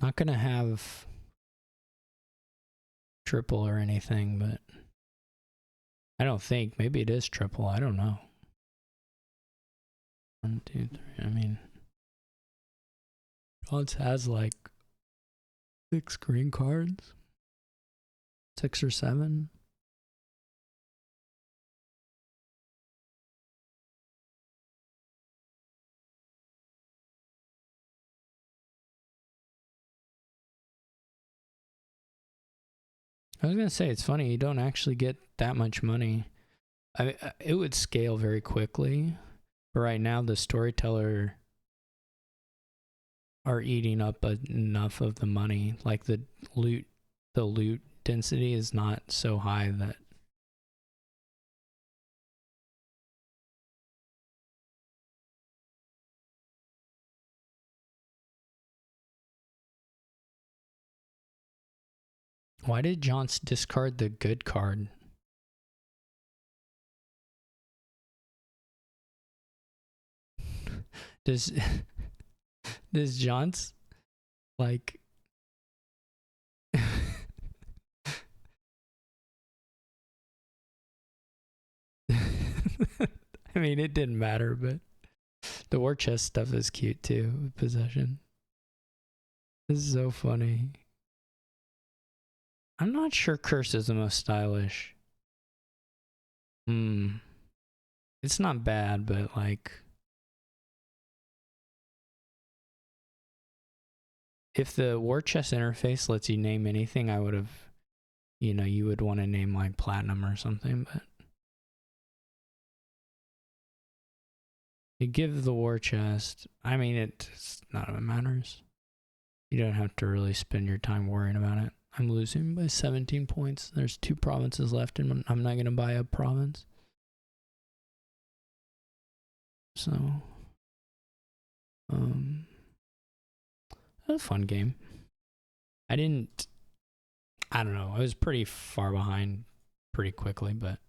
A: not gonna have triple or anything, but I don't think. Maybe it is triple. I don't know. 1, 2, 3. I mean, jonts has like 6 green cards, 6 or 7. I was gonna say it's funny you don't actually get that much money. It would scale very quickly, but right now the storyteller are eating up enough of the money. Like the loot density is not so high that why did jonts discard the good card? Does jonts like I mean, it didn't matter, but the war chest stuff is cute too. Possession. This is so funny. I'm not sure curse is the most stylish. It's not bad, but like if the war chest interface lets you name anything, I would have you know, you would want to name like Platinum or something, but you give the war chest. I mean, it's none of it matters. You don't have to really spend your time worrying about it. I'm losing by 17 points. There's 2 provinces left, and I'm not going to buy a province. So, that was a fun game. I don't know. I was pretty far behind pretty quickly, but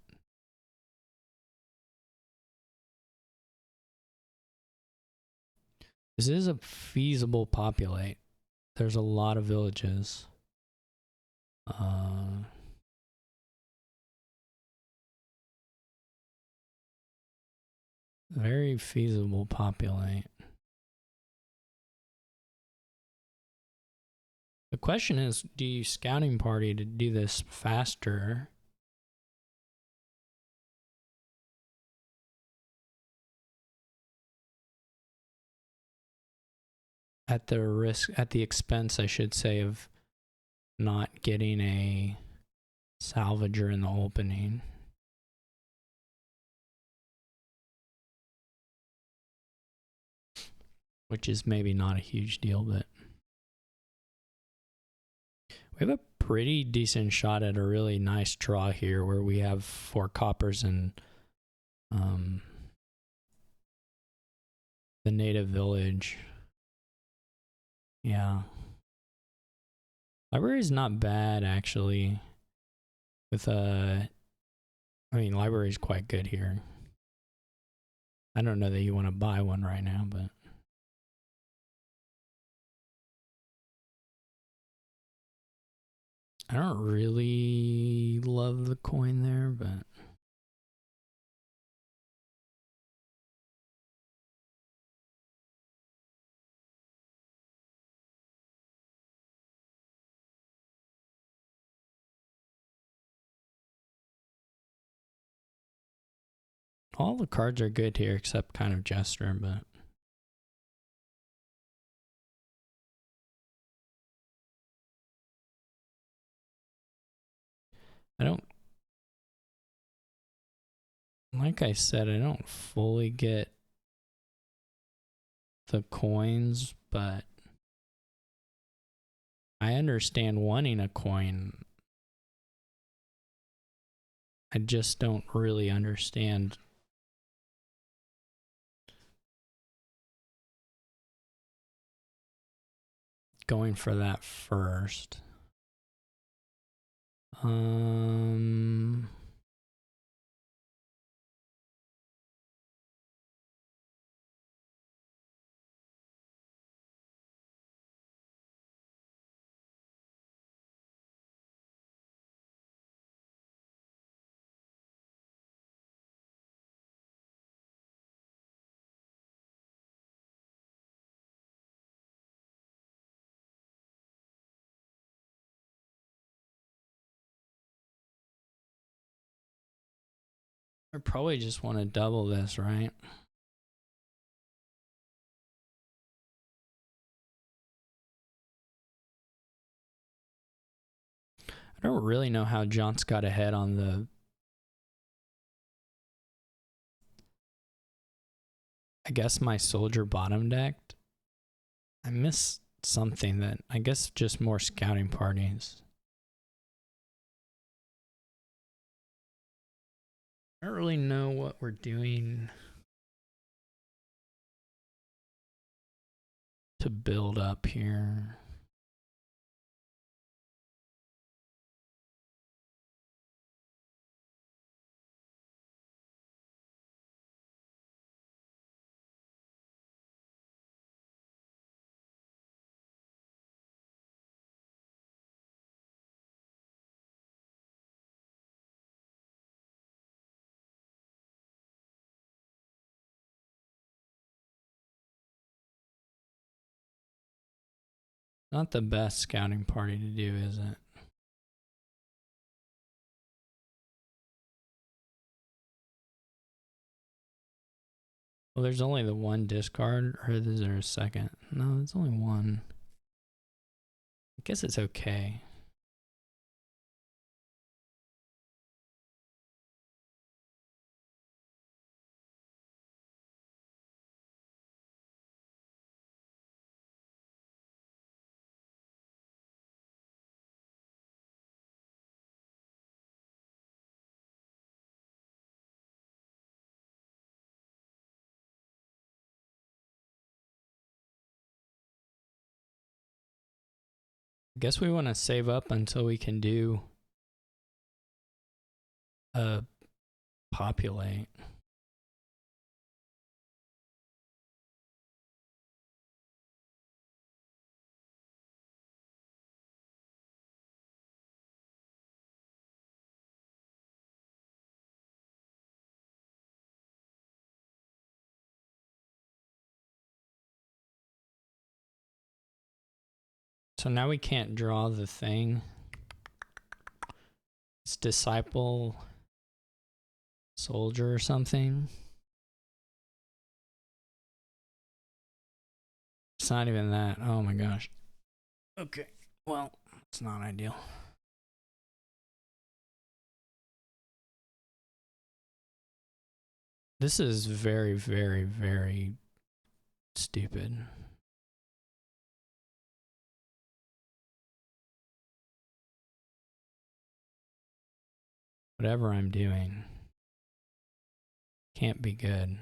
A: this is a feasible populate. There's a lot of villages. Very feasible populate. The question is, do you scouting party to do this faster? At the expense, I should say, of not getting a salvager in the opening. Which is maybe not a huge deal, but we have a pretty decent shot at a really nice draw here where we have 4 coppers and the native village. Yeah. Library is not bad, actually. With I mean, library is quite good here. I don't know that you want to buy one right now, but I don't really love the coin there, but all the cards are good here except kind of Jester, but I don't, like I said, I don't fully get the coins, but I understand wanting a coin. I just don't really understand going for that first. I probably just want to double this, right? I don't really know how jonts got ahead on the... I guess my soldier bottom decked. I missed something that... I guess just more scouting parties. I don't really know what we're doing to build up here. Not the best scouting party to do, is it? Well, there's only the one discard, or is there a second? No, there's only one. I guess it's okay. I guess we want to save up until we can do populate. So now we can't draw the thing. It's disciple soldier or something. It's not even that. Oh my gosh. Okay. Well, it's not ideal. This is very, very, very stupid. Whatever I'm doing can't be good.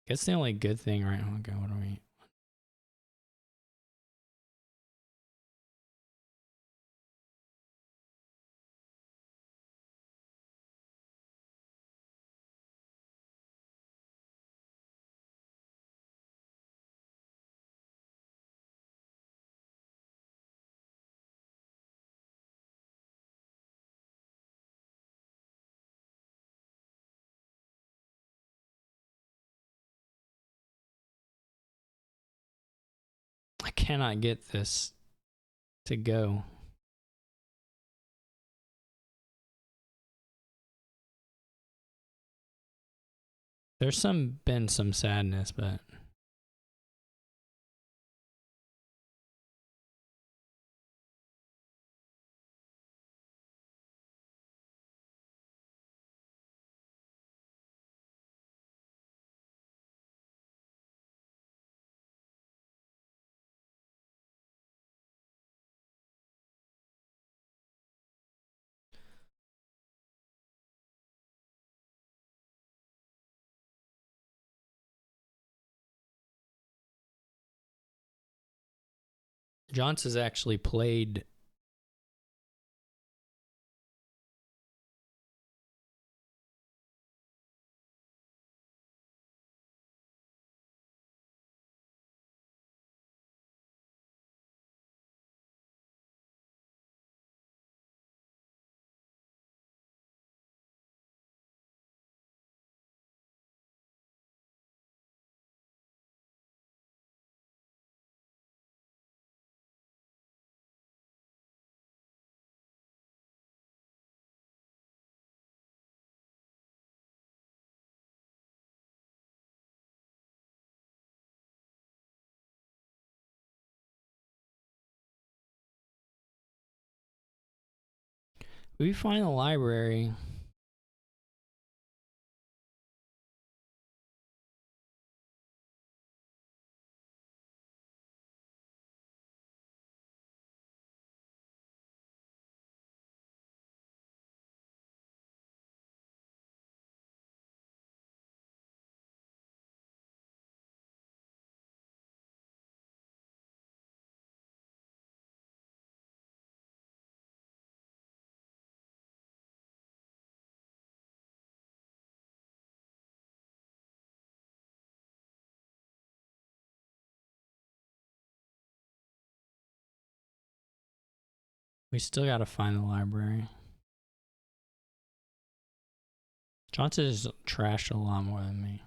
A: Guess the only good thing right now. Okay, what do we? I cannot get this to go. There's been some sadness, but Jonts has actually played we find the library. We still gotta find the library. Johnson has trashed a lot more than me.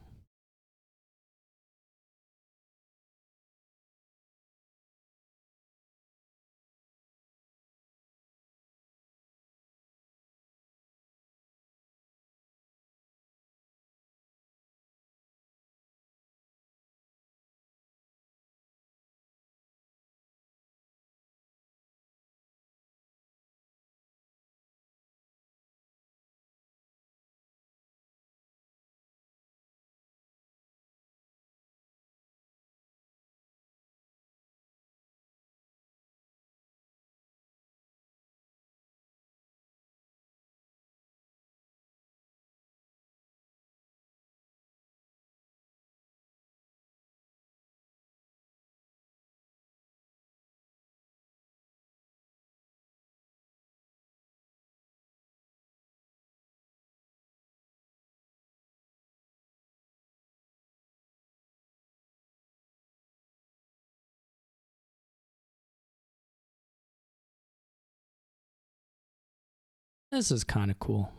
A: This is kind of cool.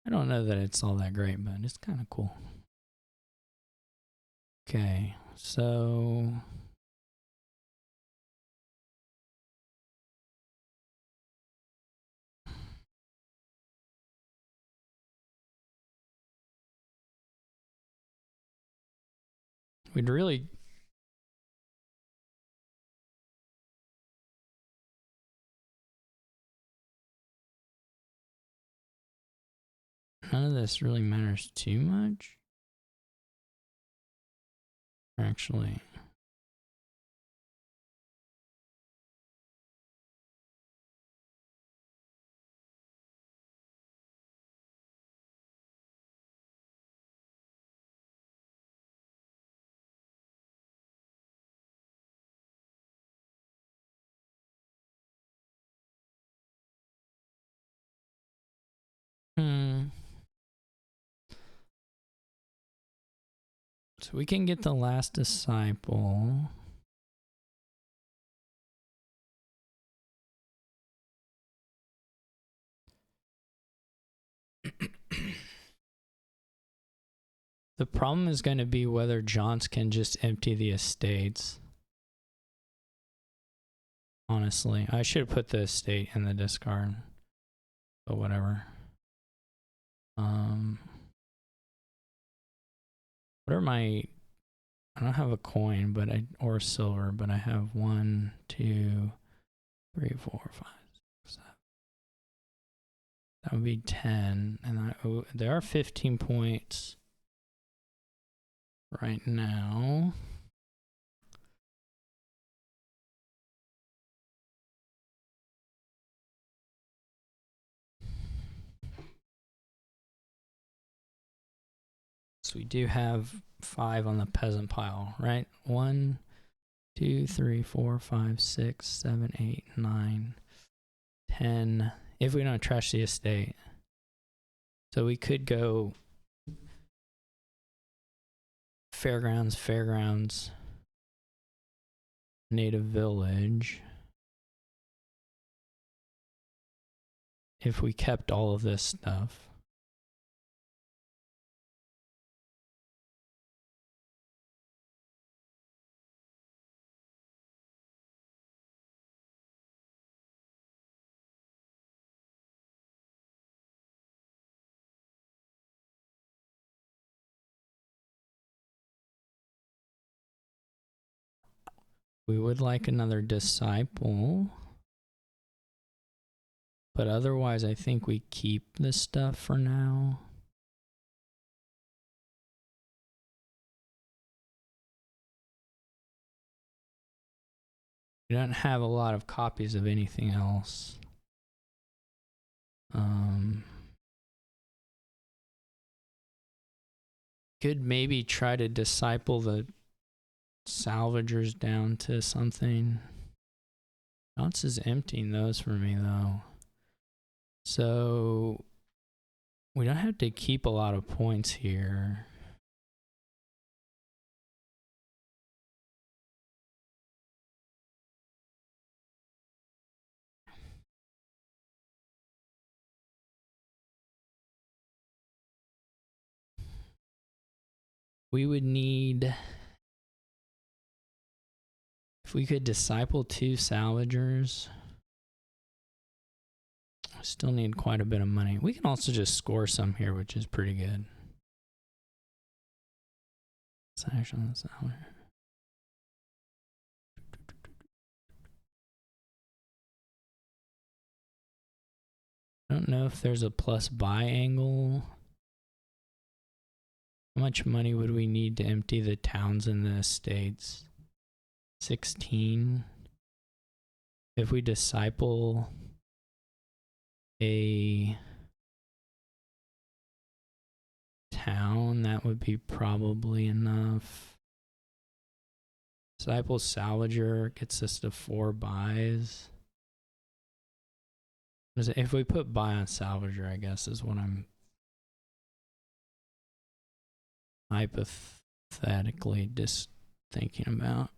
A: I don't know that it's all that great, but it's kind of cool. Okay, so we'd really none of this really matters too much. Actually, so we can get the last disciple. The problem is going to be whether jonts can just empty the estates. Honestly, I should have put the estate in the discard, but whatever. What are my? I don't have a coin, but or silver, but I have 1, 2, 3, 4, 5, 6, 7. That would be 10, and there are 15 points right now. So we do have 5 on the peasant pile, right? 1, 2, 3, 4, 5, 6, 7, 8, 9, 10. If we don't trash the estate. So we could go fairgrounds, native village. If we kept all of this stuff. We would like another disciple. But otherwise, I think we keep this stuff for now. We don't have a lot of copies of anything else. Could maybe try to disciple the salvagers down to something. Jonts is emptying those for me though. So we don't have to keep a lot of points here. We would need, if we could disciple 2 salvagers, I still need quite a bit of money. We can also just score some here, which is pretty good. Sash on the salvager. I don't know if there's a plus buy angle. How much money would we need to empty the towns and the estates? 16. If we disciple a town, that would be probably enough. Disciple salvager gets us to 4 buys. If we put buy on salvager, I guess is what I'm hypothetically just thinking about.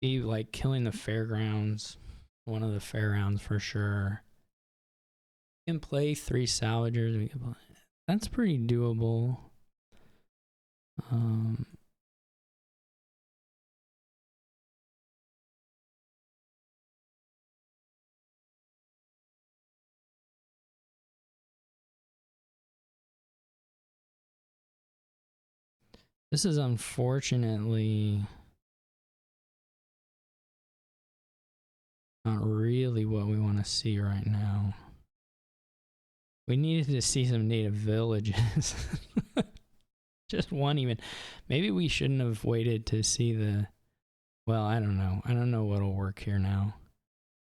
A: Be like killing the fairgrounds. One of the fairgrounds for sure. We can play 3 salvagers. That's pretty doable. This is unfortunately not really what we want to see right now. We needed to see some native villages. Just one even. Maybe we shouldn't have waited to see the... Well, I don't know. I don't know what'll work here now.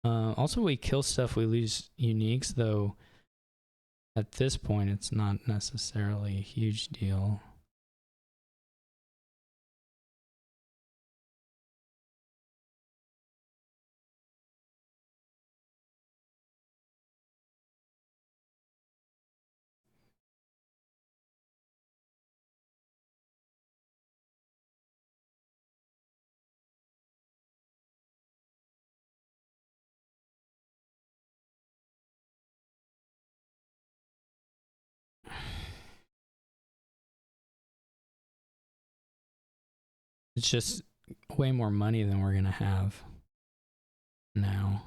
A: Also, we kill stuff, we lose uniques, though at this point it's not necessarily a huge deal. It's just way more money than we're gonna have now.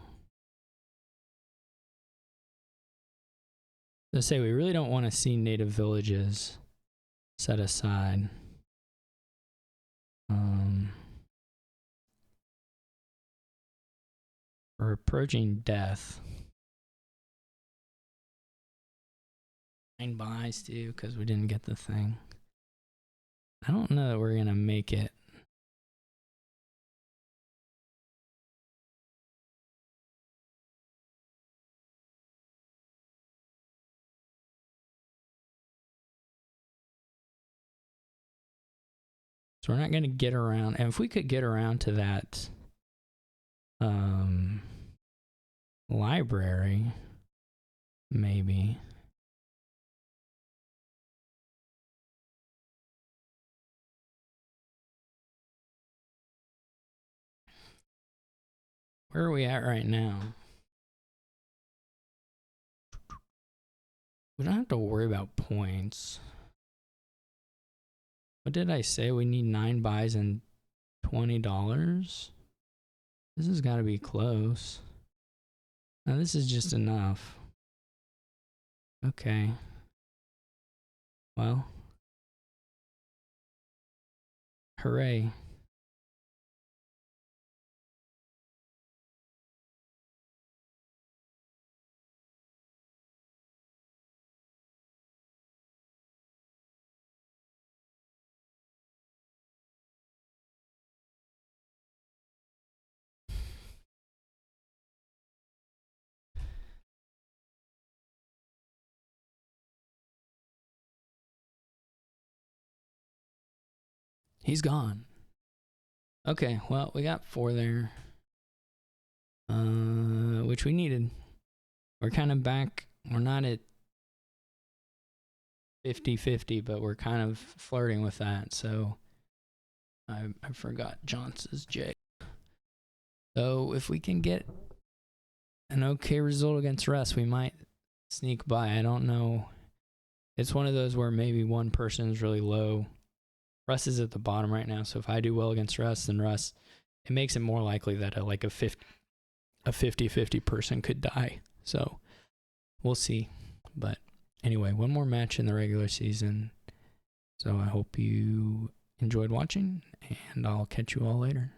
A: Let's say we really don't want to see native villages set aside. We're approaching death. 9 buys too, because we didn't get the thing. I don't know that we're gonna make it. So we're not gonna get around, and if we could get around to that library, maybe. Where are we at right now? We don't have to worry about points. What did I say? We need 9 buys and $20? This has got to be close. Now this is just enough. Okay. Well. Hooray. He's gone. Okay, well, we got 4 there. Which we needed. We're kind of back. We're not at 50-50, but we're kind of flirting with that. So I forgot Jonts' J. So if we can get an okay result against Russ, we might sneak by. I don't know. It's one of those where maybe one person is really low. Russ is at the bottom right now, so if I do well against Russ, then Russ, it makes it more likely that a 50-50 person could die. So we'll see. But anyway, one more match in the regular season. So I hope you enjoyed watching, and I'll catch you all later.